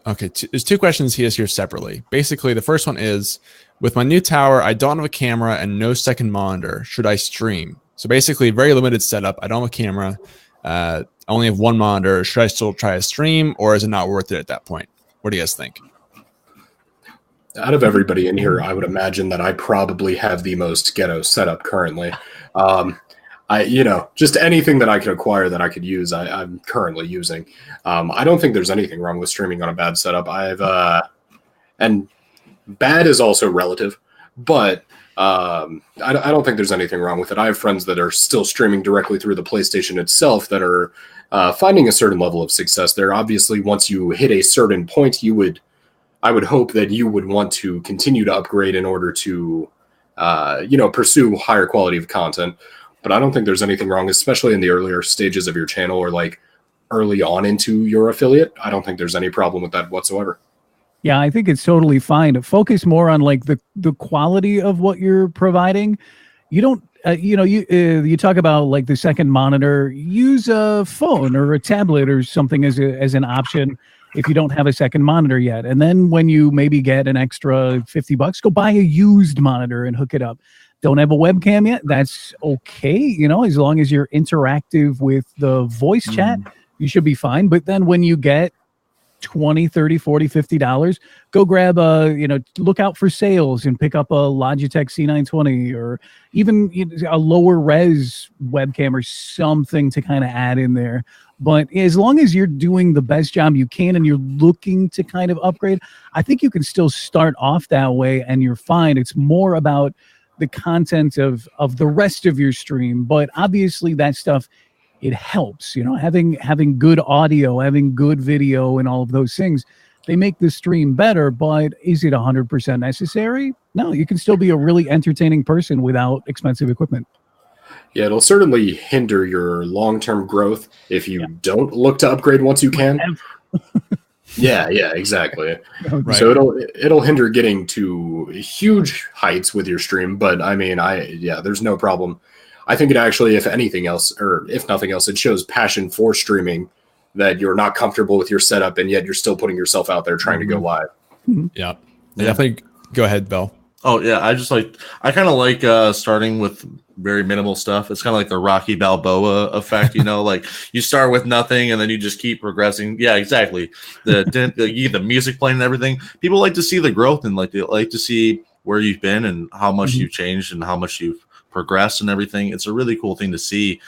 Okay, there's two questions he has here separately. Basically, the first one is, with my new tower, I don't have a camera and no second monitor. Should I stream? So basically, very limited setup. I don't have a camera. I only have one monitor. Should I still try to stream, or is it not worth it at that point? What do you guys think? Out of everybody in here, I would imagine that I probably have the most ghetto setup currently. Just anything that I could acquire that I could use, I'm currently using. I don't think there's anything wrong with streaming on a bad setup. And bad is also relative, but I don't think there's anything wrong with it. I have friends that are still streaming directly through the PlayStation itself that are finding a certain level of success there. Obviously, once you hit a certain point, I would hope that you would want to continue to upgrade in order to, pursue higher quality of content. But I don't think there's anything wrong, especially in the earlier stages of your channel or like early on into your affiliate. I don't think there's any problem with that whatsoever. Yeah, I think it's totally fine to focus more on like the quality of what you're providing. You don't, you talk about like the second monitor. Use a phone or a tablet or something as an option if you don't have a second monitor yet. And then when you maybe get an extra $50, go buy a used monitor and hook it up. Don't have a webcam yet? That's okay. As long as you're interactive with the voice chat, you should be fine. But then when you get $20, $30, $40, $50, go grab look out for sales and pick up a Logitech C920 or even a lower res webcam or something to kind of add in there. But as long as you're doing the best job you can and you're looking to kind of upgrade, I think you can still start off that way and you're fine. It's more about the content of the rest of your stream. But obviously that stuff, it helps, having good audio, having good video and all of those things, they make the stream better. But is it 100% necessary? No, you can still be a really entertaining person without expensive equipment. Yeah, it'll certainly hinder your long-term growth if you don't look to upgrade once you can. Yeah, exactly. Right. So it'll hinder getting to huge heights with your stream, but I mean, there's no problem. I think it actually, if anything else, or if nothing else, it shows passion for streaming, that you're not comfortable with your setup and yet you're still putting yourself out there trying to go live. Yeah. Definitely. Go ahead, Bill. Oh yeah, I kind of like starting with very minimal stuff. It's kind of like the Rocky Balboa effect, like you start with nothing and then you just keep progressing. Yeah, exactly. The music playing and everything. People like to see the growth and they like to see where you've been and how much you've changed and how much you've progressed and everything. It's a really cool thing to see,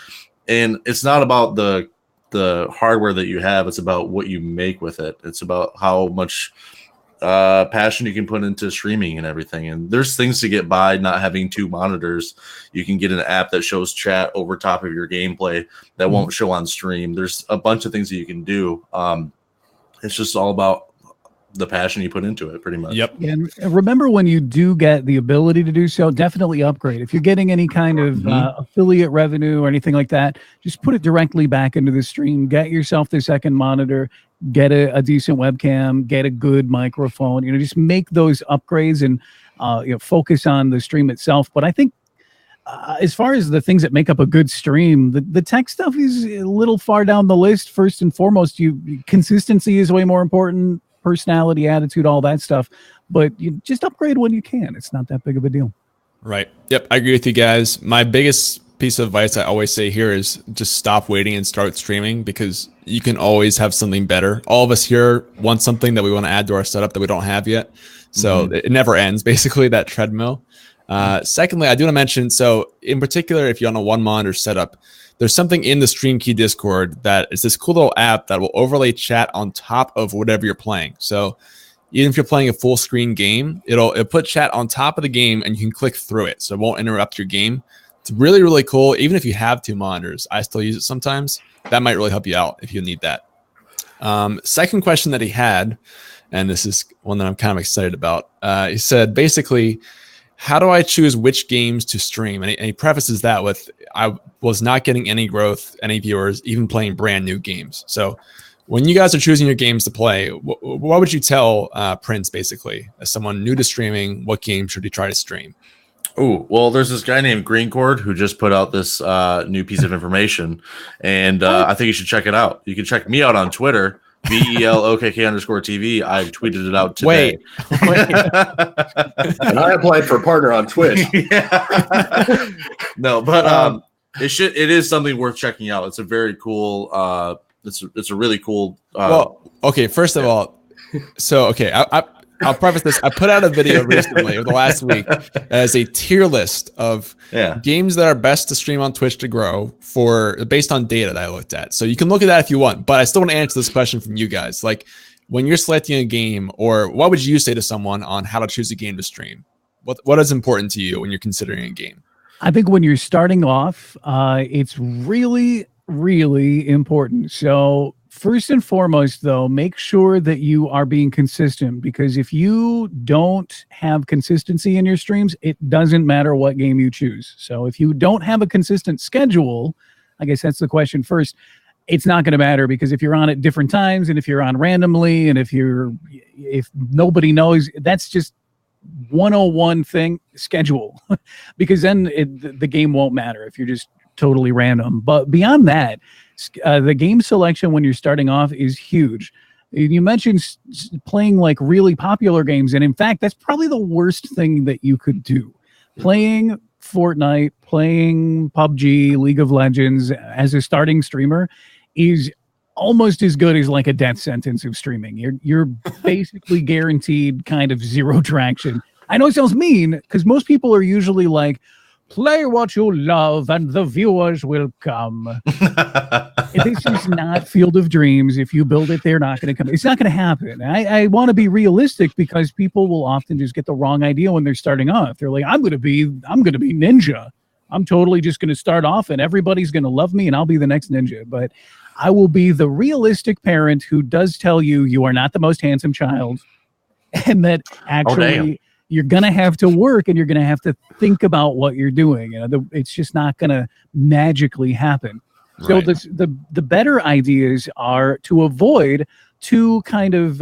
and it's not about the hardware that you have. It's about what you make with it. It's about how much passion you can put into streaming and everything. And there's things to get by not having two monitors. You can get an app that shows chat over top of your gameplay that won't show on stream. There's a bunch of things that you can do. It's just all about the passion you put into it, pretty much. Yep. And remember, when you do get the ability to do so, definitely upgrade. If you're getting any kind of affiliate revenue or anything like that, just put it directly back into the stream. Get yourself the second monitor, get a decent webcam, get a good microphone, just make those upgrades and focus on the stream itself. But I think as far as the things that make up a good stream, the tech stuff is a little far down the list. First and foremost, consistency is way more important. Personality, attitude, all that stuff. But you just upgrade when you can. It's not that big of a deal. Right. Yep. I agree with you guys. My biggest piece of advice I always say here is just stop waiting and start streaming, because you can always have something better. All of us here want something that we want to add to our setup that we don't have yet. So it never ends, basically, that treadmill. Secondly, I do want to mention, so in particular, if you're on a one monitor setup, there's something in the Stream Key Discord that is this cool little app that will overlay chat on top of whatever you're playing. So even if you're playing a full screen game, it'll put chat on top of the game and you can click through it. So it won't interrupt your game. It's really, really cool. Even if you have two monitors, I still use it sometimes. That might really help you out if you need that. Second question that he had, and this is one that I'm kind of excited about. He said, basically, how do I choose which games to stream? And he prefaces that with, I was not getting any growth, any viewers, even playing brand new games. So when you guys are choosing your games to play, what would you tell Prince, basically, as someone new to streaming, what game should he try to stream? Oh, well, there's this guy named GreenChord who just put out this new piece of information, and I think you should check it out. You can check me out on Twitter. VELOKK_TV. I've tweeted it out today. And I applied for a partner on Twitch. No, but it is something worth checking out. It's a very cool. It's a really cool. Well, okay. First of all, so okay, I'll preface this. I put out a video recently, or the last week, as a tier list of games that are best to stream on Twitch to grow based on data that I looked at. So you can look at that if you want, but I still want to answer this question from you guys. Like, when you're selecting a game, or what would you say to someone on how to choose a game to stream? What is important to you when you're considering a game? I think when you're starting off, it's really, really important. So first and foremost, though, make sure that you are being consistent, because if you don't have consistency in your streams, it doesn't matter what game you choose. So if you don't have a consistent schedule, I guess that's the question first, it's not going to matter, because if you're on at different times, and if you're on randomly, and if nobody knows, that's just 101 thing, schedule, because then the game won't matter if you're just totally random. But beyond that, the game selection when you're starting off is huge. You mentioned playing like really popular games, and in fact, that's probably the worst thing that you could do. Playing Fortnite, playing PUBG, League of Legends as a starting streamer is almost as good as like a death sentence of streaming. You're basically guaranteed kind of zero traction. I know it sounds mean, because most people are usually like, play what you love and the viewers will come. This is not Field of Dreams. If you build it, they're not going to come. It's not going to happen. I want to be realistic, because people will often just get the wrong idea when they're starting off. They're like, I'm going to be Ninja. I'm totally just going to start off and everybody's going to love me and I'll be the next Ninja. But I will be the realistic parent who does tell you you are not the most handsome child, and that actually you're going to have to work and you're going to have to think about what you're doing. It's just not going to magically happen. So Right. the better ideas are to avoid two kind of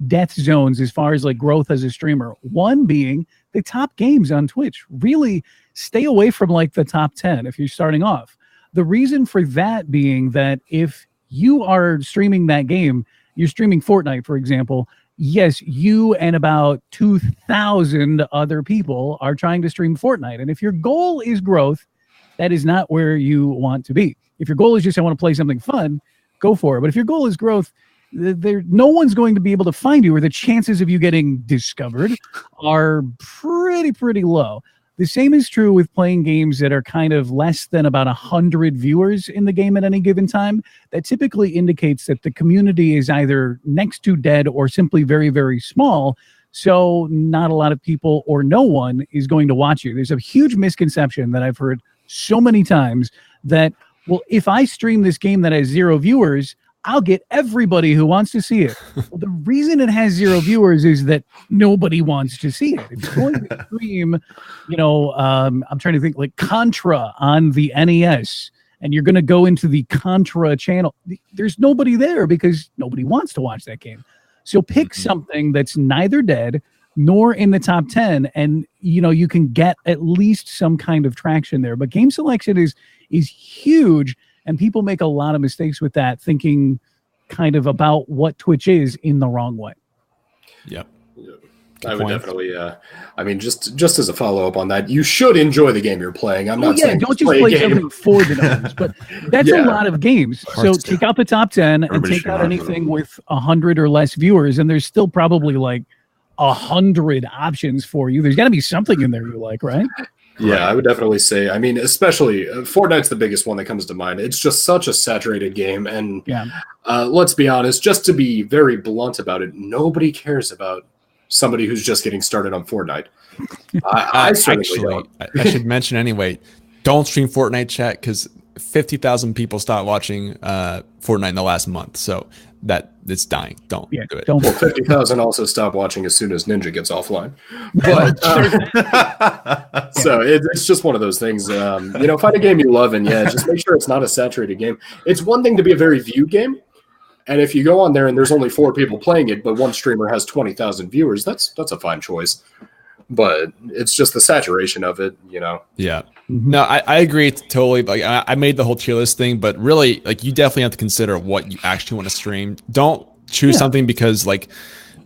death zones as far as like growth as a streamer. One being the top games on Twitch. Really stay away from like the top 10 if you're starting off. The reason for that being that if you are streaming that game, you're streaming Fortnite, for example, yes, you and about 2,000 other people are trying to stream Fortnite. And if your goal is growth, that is not where you want to be. If your goal is just, I want to play something fun, go for it. But if your goal is growth, no one's going to be able to find you, or the chances of you getting discovered are pretty low. The same is true with playing games that are kind of less than about 100 viewers in the game at any given time. That typically indicates that the community is either next to dead or simply very, very small. So not a lot of people or no one is going to watch you. There's a huge misconception that I've heard so many times that, well, if I stream this game that has 0 viewers, I'll get everybody who wants to see it. Well, the reason it has 0 viewers is that nobody wants to see it. If you're going to stream, I'm trying to think, like Contra on the NES, and you're going to go into the Contra channel, there's nobody there because nobody wants to watch that game. So pick something that's neither dead nor in the top 10, and you can get at least some kind of traction there. But game selection is huge. And people make a lot of mistakes with that, thinking kind of about what Twitch is in the wrong way. Yep. I would definitely, just as a follow-up on that, you should enjoy the game you're playing. I'm not saying don't just play something for the numbers, but that's a lot of games. So take out the top 10 and take out anything with 100 or less viewers, and there's still probably like 100 options for you. There's got to be something in there you like, right? Yeah, I would definitely say, especially Fortnite's the biggest one that comes to mind. It's just such a saturated game. And let's be honest, just to be very blunt about it, nobody cares about somebody who's just getting started on Fortnite. I certainly don't. I should mention anyway, don't stream Fortnite, chat, because 50,000 people stopped watching Fortnite in the last month. So that it's dying. Don't do it. Well, 50,000 also stop watching as soon as Ninja gets offline. But so it's just one of those things. Find a game you love, and just make sure it's not a saturated game. It's one thing to be a very viewed game, and if you go on there and there's only 4 people playing it, but one streamer has 20,000 viewers, that's a fine choice. but it's just the saturation of it, Yeah. No, I agree totally. Like I made the whole tier list thing, but really, like you definitely have to consider what you actually want to stream. Don't choose something because like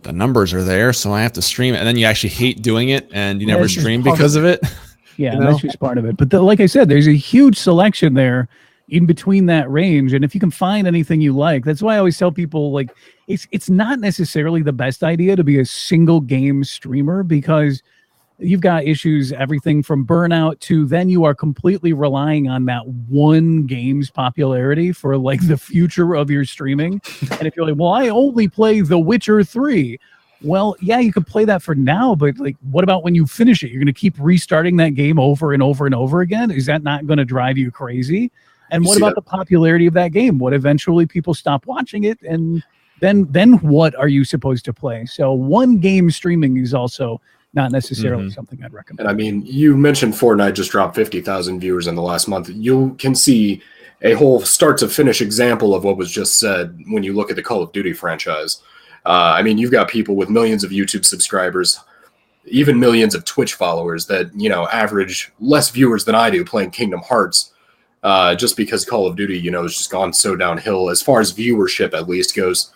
the numbers are there, so I have to stream it, and then you actually hate doing it, and you never stream because of it. Yeah, that's just part of it. But like I said, there's a huge selection there in between that range, and if you can find anything you like, that's why I always tell people like it's not necessarily the best idea to be a single game streamer, because you've got issues, everything from burnout to then you are completely relying on that one game's popularity for like the future of your streaming. And if you're like, well, I only play The Witcher 3. Well, yeah, you could play that for now, but like, what about when you finish it? You're going to keep restarting that game over and over and over again. Is that not going to drive you crazy? And what about the popularity of that game? What eventually people stop watching it, and then what are you supposed to play? So one game streaming is also not necessarily something I'd recommend. And I mean, you mentioned Fortnite just dropped 50,000 viewers in the last month. You can see a whole start to finish example of what was just said when you look at the Call of Duty franchise. I mean, you've got people with millions of YouTube subscribers, even millions of Twitch followers that, average less viewers than I do playing Kingdom Hearts, just because Call of Duty, has just gone so downhill as far as viewership at least goes.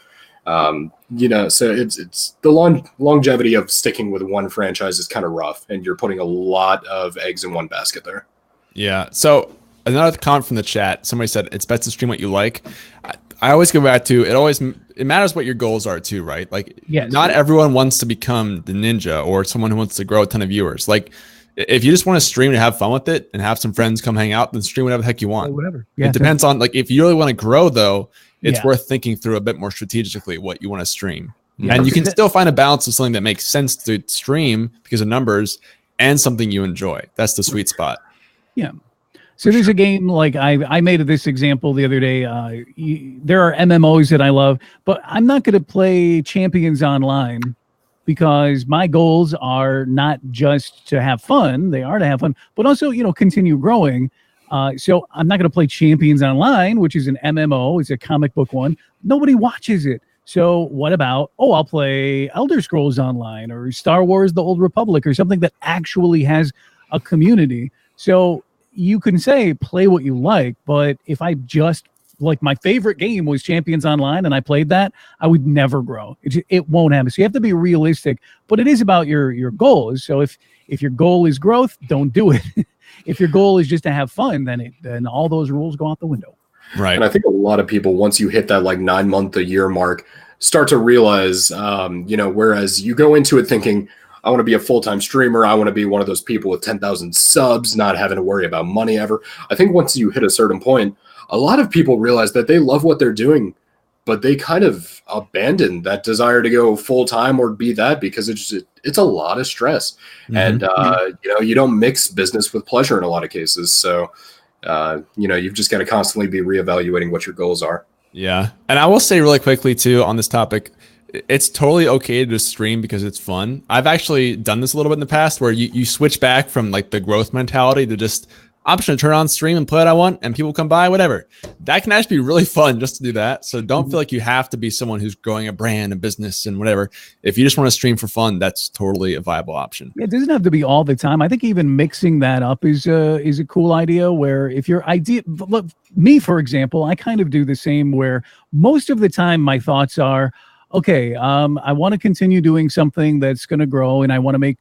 So it's the longevity of sticking with one franchise is kind of rough, and you're putting a lot of eggs in one basket there. Yeah. So another comment from the chat, somebody said it's best to stream what you like. I always go back to it matters what your goals are too, right? Like, not everyone wants to become the ninja or someone who wants to grow a ton of viewers. Like, if you just want to stream and have fun with it and have some friends come hang out, then stream whatever the heck you want. Whatever. It depends on, like, if you really want to grow though, it's worth thinking through a bit more strategically what you want to stream. And you can still find a balance of something that makes sense to stream because of numbers and something you enjoy. That's the sweet spot. Yeah. So there's a game like I made this example the other day. There are MMOs that I love, but I'm not going to play Champions Online because my goals are not just to have fun. They are to have fun, but also, continue growing. So I'm not going to play Champions Online, which is an MMO. It's a comic book one. Nobody watches it. So what about, I'll play Elder Scrolls Online or Star Wars The Old Republic or something that actually has a community. So you can say play what you like, but if I just like my favorite game was Champions Online and I played that, I would never grow. It won't happen. So you have to be realistic, but it is about your goals. So if your goal is growth, don't do it. If your goal is just to have fun, then all those rules go out the window. Right. And I think a lot of people, once you hit that like 9 month, a year mark, start to realize, whereas you go into it thinking, I want to be a full-time streamer. I want to be one of those people with 10,000 subs, not having to worry about money ever. I think once you hit a certain point, a lot of people realize that they love what they're doing, but they kind of abandon that desire to go full-time or be that because it's a lot of stress. And, you don't mix business with pleasure in a lot of cases. So, you've just got to constantly be reevaluating what your goals are. Yeah. And I will say really quickly too on this topic, it's totally okay to stream because it's fun. I've actually done this a little bit in the past where you switch back from like the growth mentality to just option to turn on stream and play what I want and people come by, whatever. That can actually be really fun just to do that. So don't feel like you have to be someone who's growing a brand, a business and whatever. If you just want to stream for fun, that's totally a viable option. It doesn't have to be all the time. I think even mixing that up is a cool idea where if your idea, look, me, for example, I kind of do the same where most of the time my thoughts are, okay, I want to continue doing something that's going to grow, and I want to make,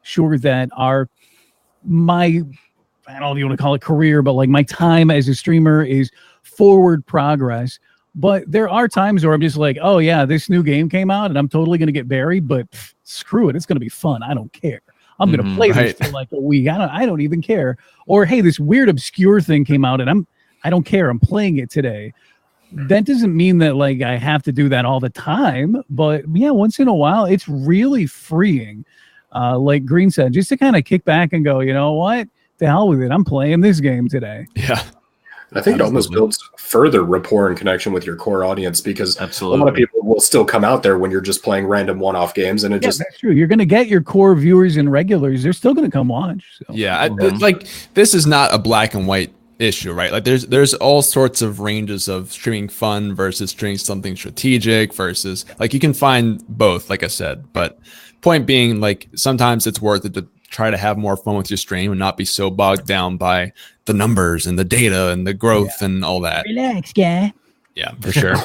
sure that my, I don't know if you want to call it career, but like my time as a streamer is forward progress. But there are times where I'm just like, oh yeah, this new game came out and I'm totally going to get buried, but screw it. It's going to be fun. I don't care. I'm going to play this for like a week. I don't even care. Or, hey, this weird obscure thing came out and I don't care. I'm playing it today. That doesn't mean that like I have to do that all the time, but yeah, once in a while, it's really freeing. Like Green said, just to kind of kick back and go, you know what? The hell with it. I'm playing this game today. Yeah. I think it almost builds further rapport and connection with your core audience because a lot of people will still come out there when you're just playing random one-off games, and that's true. You're going to get your core viewers and regulars. They're still going to come watch. So. Yeah, like this is not a black and white issue, right? Like there's all sorts of ranges of streaming fun versus streaming something strategic versus like you can find both, like I said, but point being, like, sometimes it's worth it to try to have more fun with your stream and not be so bogged down by the numbers and the data and the growth and all that. Relax, guy. Yeah, for sure.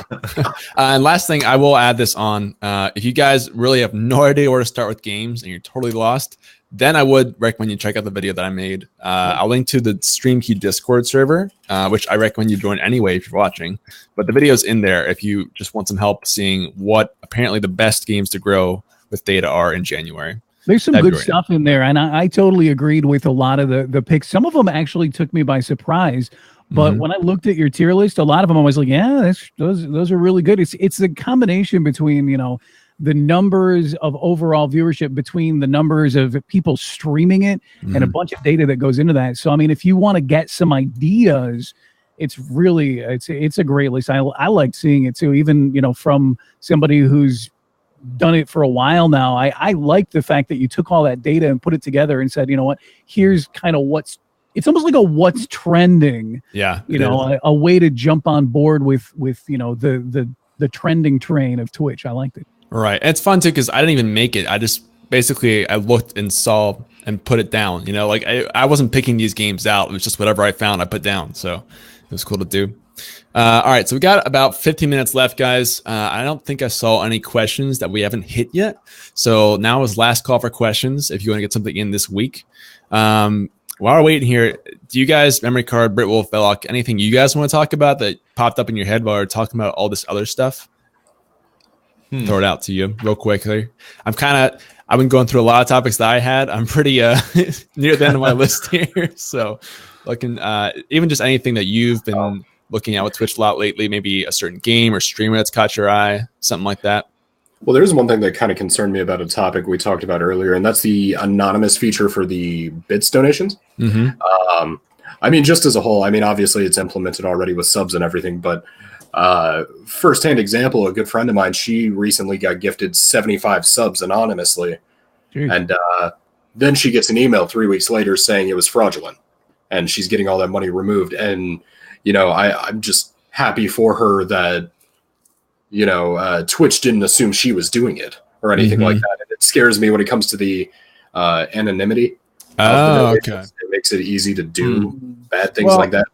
And last thing, I will add this on. If you guys really have no idea where to start with games and you're totally lost, then I would recommend you check out the video that I made. I'll link to the StreamKey Discord server, which I recommend you join anyway if you're watching. But the video's in there if you just want some help seeing what apparently the best games to grow with data are in January. There's some good stuff in there, and I totally agreed with a lot of the picks. Some of them actually took me by surprise. But when I looked at your tier list, a lot of them I was like, yeah, those are really good. It's the combination between, you know, the numbers of overall viewership, between the numbers of people streaming it and a bunch of data that goes into that. So, I mean, if you want to get some ideas, it's really, it's a great list. I like seeing it too, even, you know, from somebody who's done it for a while now. I like the fact that you took all that data and put it together and said, you know what, here's kind of it's almost like a what's trending. Yeah. You know, a way to jump on board with you know, the trending train of Twitch. I liked it. Right. And it's fun too, because I didn't even make it. I just basically, I looked and saw and put it down. You know, like I wasn't picking these games out. It was just whatever I found, I put down. So it was cool to do. All right. So we got about 15 minutes left, guys. I don't think I saw any questions that we haven't hit yet. So now is last call for questions if you want to get something in this week. While we're waiting here, do you guys, MemoriiCard, Brihtwulf, Veloc, anything you guys want to talk about that popped up in your head while we're talking about all this other stuff? Throw it out to you real quickly. I've been going through a lot of topics that I had. I'm pretty near the end of my list here. So looking, even just anything that you've been looking at with Twitch a lot lately, maybe a certain game or streamer that's caught your eye, something like that. Well, there's one thing that kind of concerned me about a topic we talked about earlier, and that's the anonymous feature for the bits donations. I mean, just as a whole, I mean, obviously it's implemented already with subs and everything, but first-hand example, a good friend of mine, she recently got gifted 75 subs anonymously. Jeez. And then she gets an email 3 weeks later saying it was fraudulent, and she's getting all that money removed. And, you know, I'm just happy for her that, you know, Twitch didn't assume she was doing it or anything like that. And it scares me when it comes to the anonymity. Oh, okay. It makes it easy to do bad things like that.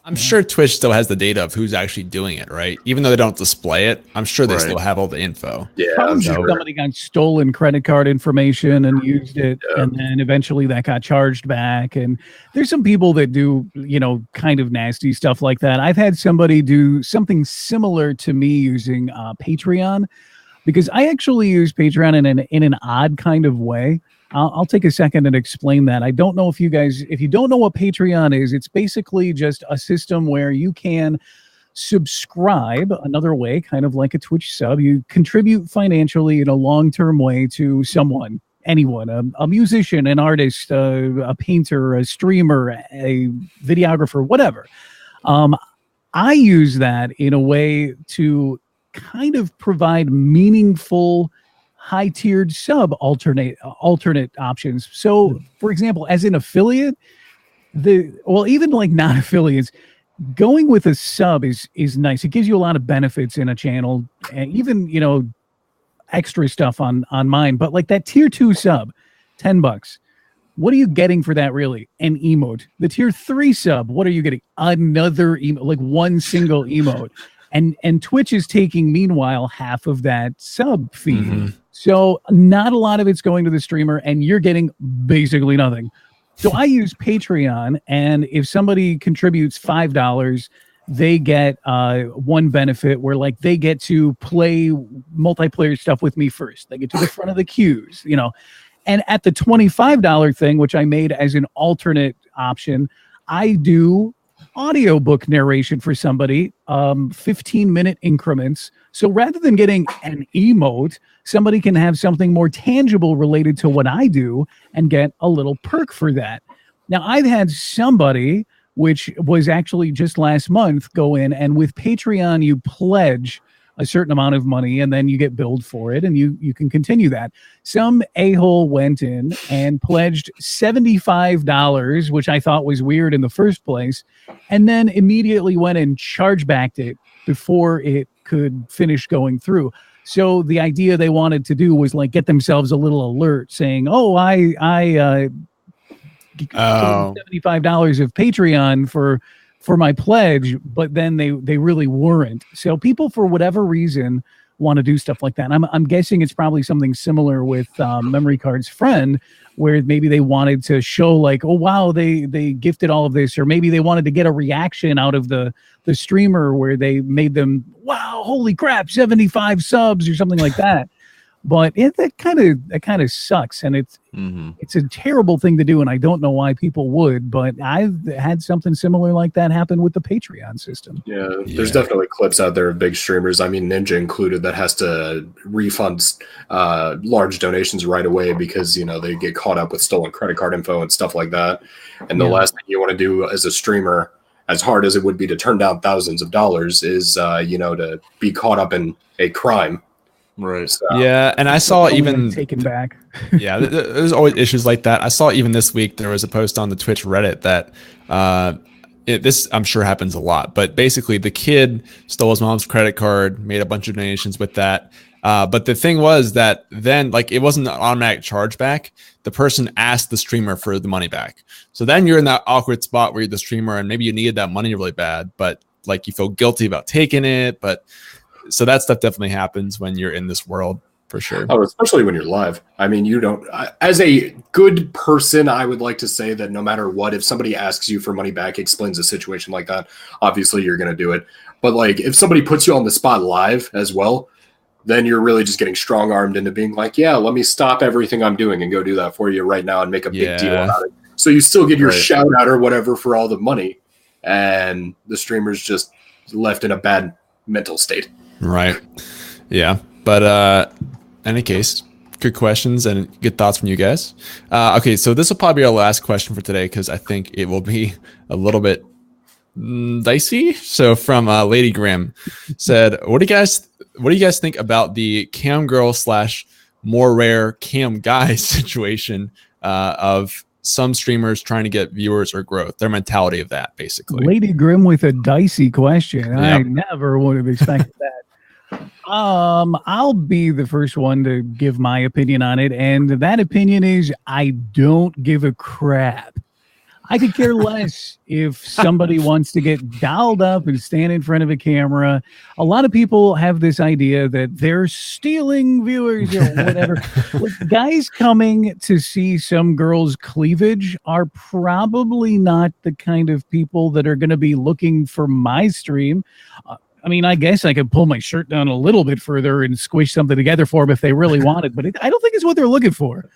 I'm sure Twitch still has the data of who's actually doing it, right? Even though they don't display it, I'm sure they still have all the info. Yeah, I'm sure somebody got stolen credit card information and used it, and then eventually that got charged back. And there's some people that do, you know, kind of nasty stuff like that. I've had somebody do something similar to me using Patreon, because I actually use Patreon in an odd kind of way. I'll take a second and explain that. I don't know if you guys, if you don't know what Patreon is, it's basically just a system where you can subscribe another way, kind of like a Twitch sub. You contribute financially in a long-term way to someone, anyone, a musician, an artist, a painter, a streamer, a videographer, whatever. I use that in a way to kind of provide meaningful high-tiered sub alternate options. So, for example, as an affiliate, even like non-affiliates, going with a sub is nice. It gives you a lot of benefits in a channel, and even, you know, extra stuff on mine. But like that tier 2 sub, $10. What are you getting for that, really? An emote. The tier 3 sub, what are you getting? Another emote, like one single emote. And Twitch is taking, meanwhile, half of that sub fee. So not a lot of it's going to the streamer, and you're getting basically nothing. So I use Patreon, and if somebody contributes $5, they get one benefit where, like, they get to play multiplayer stuff with me first. They get to the front of the queues, you know. And at the $25 thing, which I made as an alternate option, I do audiobook narration for somebody, 15-minute increments. So rather than getting an emote, somebody can have something more tangible related to what I do and get a little perk for that. Now, I've had somebody, which was actually just last month, go in, and with Patreon, you pledge a certain amount of money and then you get billed for it, and you can continue that. Some a-hole went in and pledged $75, which I thought was weird in the first place, and then immediately went and chargebacked it before it could finish going through. So the idea they wanted to do was like get themselves a little alert saying, "Oh, I $75 of Patreon for my pledge," but then they really weren't. So people, for whatever reason, want to do stuff like that. And I'm guessing it's probably something similar with MemoriiCard's friend, where maybe they wanted to show like, oh wow, they gifted all of this, or maybe they wanted to get a reaction out of the streamer where they made them, wow, holy crap, 75 subs or something like that. But that kind of sucks, and it's a terrible thing to do, and I don't know why people would. But I've had something similar like that happen with the Patreon system. Yeah, there's definitely clips out there of big streamers, I mean Ninja included, that has to refund large donations right away because, you know, they get caught up with stolen credit card info and stuff like that. And the last thing you want to do as a streamer, as hard as it would be to turn down thousands of dollars, is you know, to be caught up in a crime. Right. So, Yeah, and I saw even taken back. Yeah, there's always issues like that. I saw even this week there was a post on the Twitch Reddit that this I'm sure happens a lot, but basically the kid stole his mom's credit card, made a bunch of donations with that. But the thing was that then, like, it wasn't an automatic chargeback. The person asked the streamer for the money back. So then you're in that awkward spot where you're the streamer and maybe you needed that money really bad, but like you feel guilty about taking it. But so that stuff definitely happens when you're in this world, for sure. Oh, especially when you're live. I mean, you don't, as a good person, I would like to say that no matter what, if somebody asks you for money back, explains a situation like that, obviously you're going to do it. But like, if somebody puts you on the spot live as well, then you're really just getting strong-armed into being like, yeah, let me stop everything I'm doing and go do that for you right now and make a big deal about it. So you still get your shout out or whatever for all the money, and the streamer's just left in a bad mental state. Right. Yeah. But any case, good questions and good thoughts from you guys. Okay, so this will probably be our last question for today because I think it will be a little bit dicey. So from Lady Grimm said, what do you guys think about the cam girl / more rare cam guy situation of some streamers trying to get viewers or growth, their mentality of that, basically? Lady Grimm with a dicey question. Yep. I never would have expected that. I'll be the first one to give my opinion on it, and that opinion is I don't give a crap. I could care less if somebody wants to get dialed up and stand in front of a camera. A lot of people have this idea that they're stealing viewers or whatever. Guys coming to see some girl's cleavage are probably not the kind of people that are going to be looking for my stream. I mean, I guess I could pull my shirt down a little bit further and squish something together for them if they really wanted, but I don't think it's what they're looking for.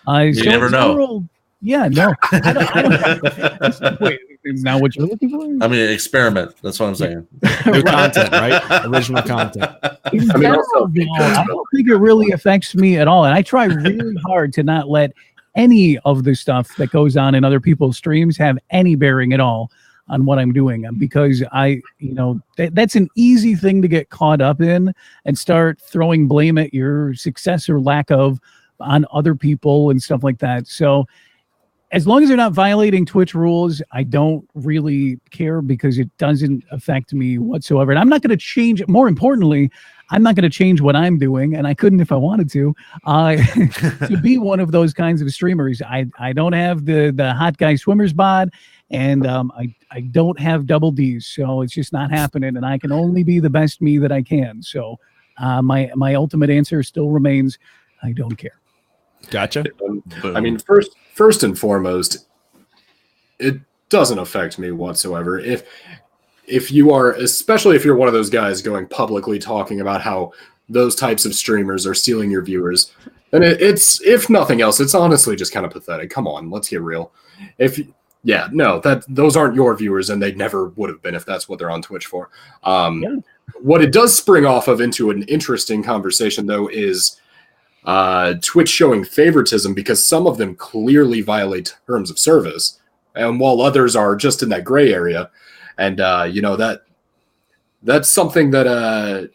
You never know. Yeah, no. I don't, wait, is that what you're looking for? I mean, experiment. That's what I'm saying. New content, right? Original content. I don't think it really affects me at all. And I try really hard to not let any of the stuff that goes on in other people's streams have any bearing at all on what I'm doing, because that's an easy thing to get caught up in and start throwing blame at your success or lack of on other people and stuff like that. So as long as they're not violating Twitch rules, I don't really care because it doesn't affect me whatsoever. And I'm not going to change it. More importantly, I'm not going to change what I'm doing, and I couldn't if I wanted to be one of those kinds of streamers. I don't have the hot guy swimmer's bod, and I don't have double D's, so it's just not happening, and I can only be the best me that I can. So my ultimate answer still remains, I don't care. Gotcha. I mean, first and foremost, it doesn't affect me whatsoever. If you are, especially if you're one of those guys going publicly talking about how those types of streamers are stealing your viewers, then it's, if nothing else, it's honestly just kind of pathetic. Come on, let's get real. Those aren't your viewers, and they never would have been if that's what they're on Twitch for. What it does spring off of into an interesting conversation, though, is Twitch showing favoritism, because some of them clearly violate terms of service, and while others are just in that gray area. And that's something that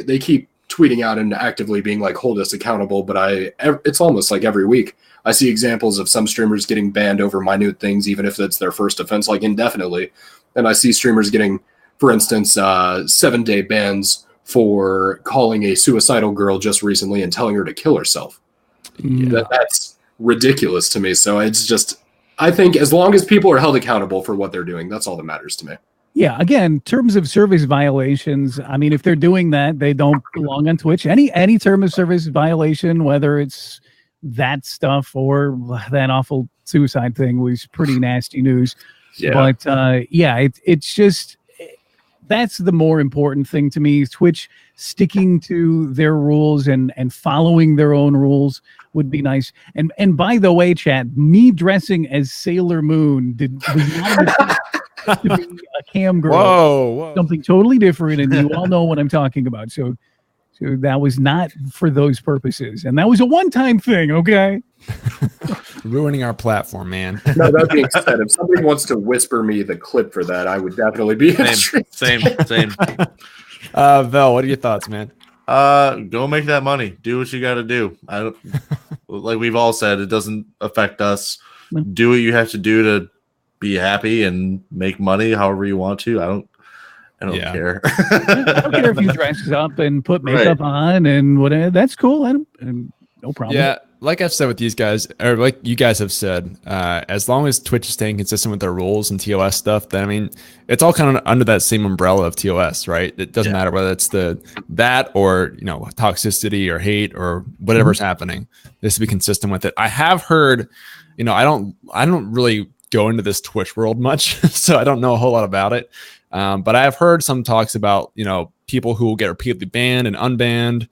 they keep tweeting out and actively being like, hold us accountable. But it's almost like every week I see examples of some streamers getting banned over minute things, even if it's their first offense, like indefinitely. And I see streamers getting, for instance, 7-day bans for calling a suicidal girl just recently and telling her to kill herself. Yeah. That's ridiculous to me. So it's just, I think as long as people are held accountable for what they're doing, that's all that matters to me. Yeah, again, terms of service violations. I mean, if they're doing that, they don't belong on Twitch. Any term of service violation, whether it's that stuff or that awful suicide thing, was pretty nasty news. Yeah. But it's just, that's the more important thing to me. Twitch sticking to their rules and following their own rules would be nice. And by the way, chat, me dressing as Sailor Moon was not to be a cam girl. Whoa. Something totally different, and you all know what I'm talking about. So that was not for those purposes, and that was a one-time thing. Okay. Ruining our platform, man. No, that being said, if somebody wants to whisper me the clip for that, I would definitely be interested. Same. Vel, what are your thoughts, man? Go make that money. Do what you got to do. I don't, like we've all said, it doesn't affect us. Do what you have to do to be happy and make money however you want to. I don't care. I don't care if you dress up and put makeup on and whatever. That's cool. And no problem. Yeah, like I've said with these guys, or like you guys have said, as long as Twitch is staying consistent with their rules and TOS stuff, then I mean, it's all kind of under that same umbrella of TOS, right? It doesn't matter whether it's that or toxicity or hate or whatever's happening. This to be consistent with it. I have heard, I don't really go into this Twitch world much, so I don't know a whole lot about it. But I have heard some talks about people who will get repeatedly banned and unbanned,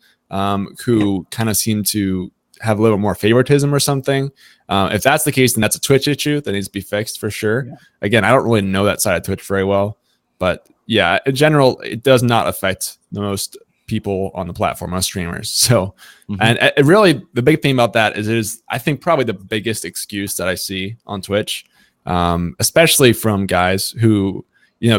who kind of seem to have a little more favoritism or something. If that's the case, then that's a Twitch issue that needs to be fixed for sure. Yeah. Again, I don't really know that side of Twitch very well, but yeah, in general, it does not affect the most people on the platform, most streamers. So, and it really, the big thing about that is it is, I think, probably the biggest excuse that I see on Twitch, especially from guys who,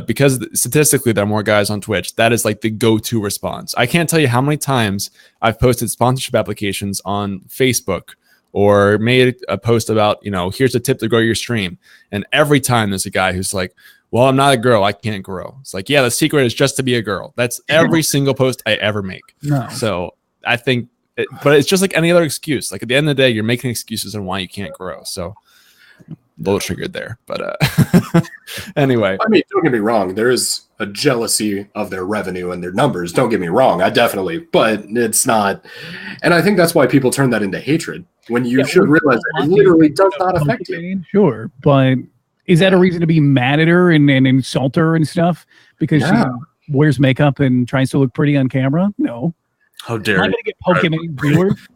because statistically there are more guys on Twitch, that is like the go-to response. I can't tell you how many times I've posted sponsorship applications on Facebook or made a post about, here's a tip to grow your stream. And every time there's a guy who's like, well, I'm not a girl, I can't grow. It's like, yeah, the secret is just to be a girl. That's every single post I ever make. No. So I think, but it's just like any other excuse. Like at the end of the day, you're making excuses on why you can't grow. So a little triggered there, but anyway. I mean, don't get me wrong. There is a jealousy of their revenue and their numbers. Don't get me wrong. But it's not. And I think that's why people turn that into hatred when you should realize that it literally does not affect you. Sure. But is that a reason to be mad at her and insult her and stuff because she wears makeup and tries to look pretty on camera? No. How dare you? I'm going to get Pokimane viewers.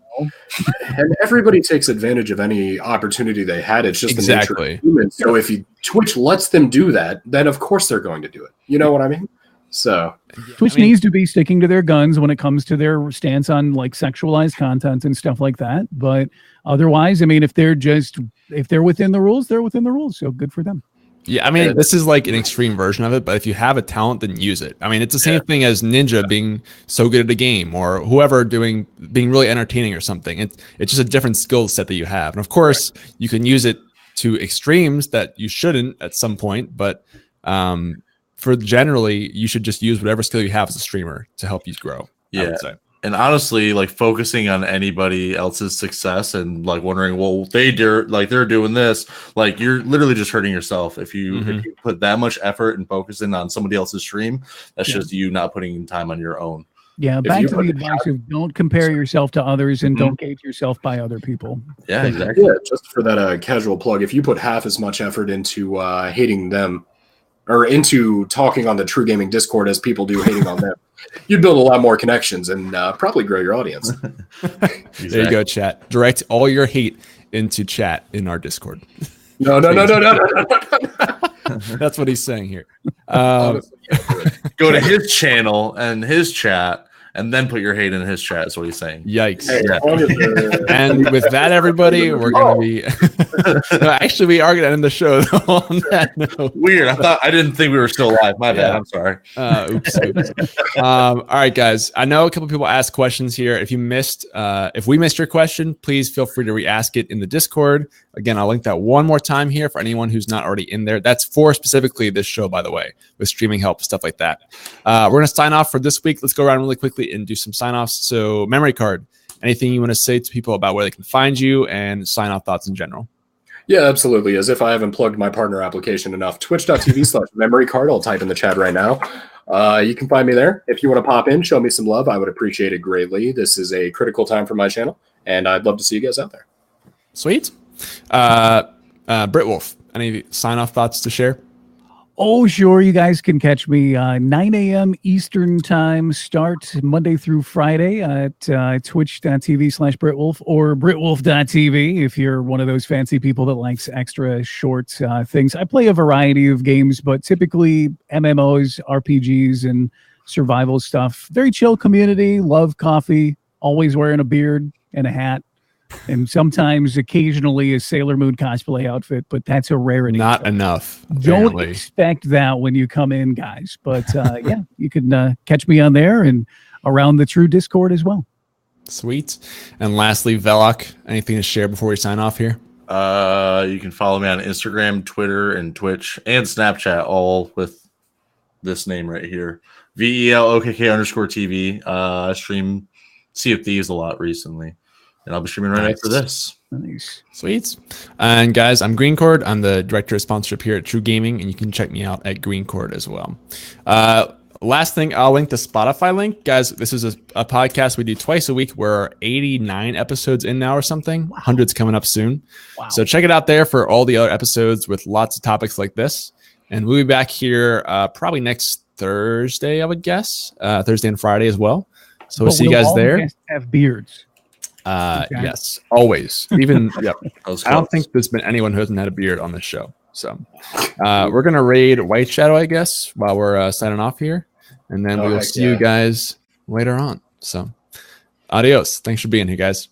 And everybody takes advantage of any opportunity they had. It's just the nature of humans. So if Twitch lets them do that, then of course they're going to do it. You know what I mean? So Twitch needs to be sticking to their guns when it comes to their stance on like sexualized content and stuff like that. But otherwise, I mean, if they're within the rules, they're within the rules. So good for them. Yeah, I mean, this is like an extreme version of it, but if you have a talent, then use it. I mean, it's the same thing as Ninja being so good at a game or whoever being really entertaining or something. It's just a different skill set that you have. And of course, you can use it to extremes that you shouldn't at some point, but for generally, you should just use whatever skill you have as a streamer to help you grow. Yeah. I would say. And honestly, like focusing on anybody else's success and like wondering, well, they're doing this, like you're literally just hurting yourself. If you put that much effort and focusing on somebody else's stream, that's just you not putting in time on your own. Yeah, back to the advice of don't compare yourself to others and don't gauge yourself by other people. Yeah, exactly. Yeah, just for that casual plug, if you put half as much effort into hating them or into talking on the TRUgaming Discord as people do hating on them, you'd build a lot more connections and probably grow your audience. Exactly. There you go, chat. Direct all your hate into chat in our Discord. No. That's what he's saying here. Honestly, go to his channel and his chat, and then put your hate in his chat. Is what he's saying. Yikes! Yeah. And with that, everybody, we're gonna be. No, actually, we are gonna end the show though, on that note. Weird. I didn't think we were still live. My bad. I'm sorry. Oops. All right, guys. I know a couple people asked questions here. If we missed your question, please feel free to re-ask it in the Discord. Again, I'll link that one more time here for anyone who's not already in there. That's for specifically this show, by the way, with streaming help, stuff like that. We're going to sign off for this week. Let's go around really quickly and do some sign-offs. So MemoriiCard, anything you want to say to people about where they can find you and sign-off thoughts in general? Yeah, absolutely. As if I haven't plugged my partner application enough, twitch.tv/MemoriiCard. I'll type in the chat right now. You can find me there. If you want to pop in, show me some love, I would appreciate it greatly. This is a critical time for my channel, and I'd love to see you guys out there. Sweet. Brihtwulf, any sign-off thoughts to share? Oh, sure. You guys can catch me 9 a.m. Eastern time, start Monday through Friday at twitch.tv/Brihtwulf or Brihtwulf.tv if you're one of those fancy people that likes extra short things. I play a variety of games, but typically MMOs, RPGs, and survival stuff. Very chill community, love coffee, always wearing a beard and a hat. And sometimes, occasionally, a Sailor Moon cosplay outfit, but that's a rarity. Not enough. Don't Apparently. expect that when you come in, guys. But yeah, you can catch me on there and around the True Discord as well. Sweet. And lastly, Velok, anything to share before we sign off here? You can follow me on Instagram, Twitter, and Twitch, and Snapchat, all with this name right here. VELOKK_TV. I stream Sea of Thieves a lot recently. And I'll be streaming right after this. Nice. Sweet. And guys, I'm GreenChord. I'm the director of sponsorship here at TRUgaming, and you can check me out at GreenChord as well. Last thing, I'll link the Spotify link. Guys, this is a podcast we do twice a week. We're 89 episodes in now or something. Wow. 100's coming up soon. Wow. So check it out there for all the other episodes with lots of topics like this. And we'll be back here probably next Thursday, I would guess. Thursday and Friday as well. So we'll see you guys there. Have beards. Yes, always. Even yep. I don't think there's been anyone who hasn't had a beard on this show. So we're gonna raid White Shadow, I guess, while we're signing off here, and then we'll see you guys later on. So adios. Thanks for being here, guys.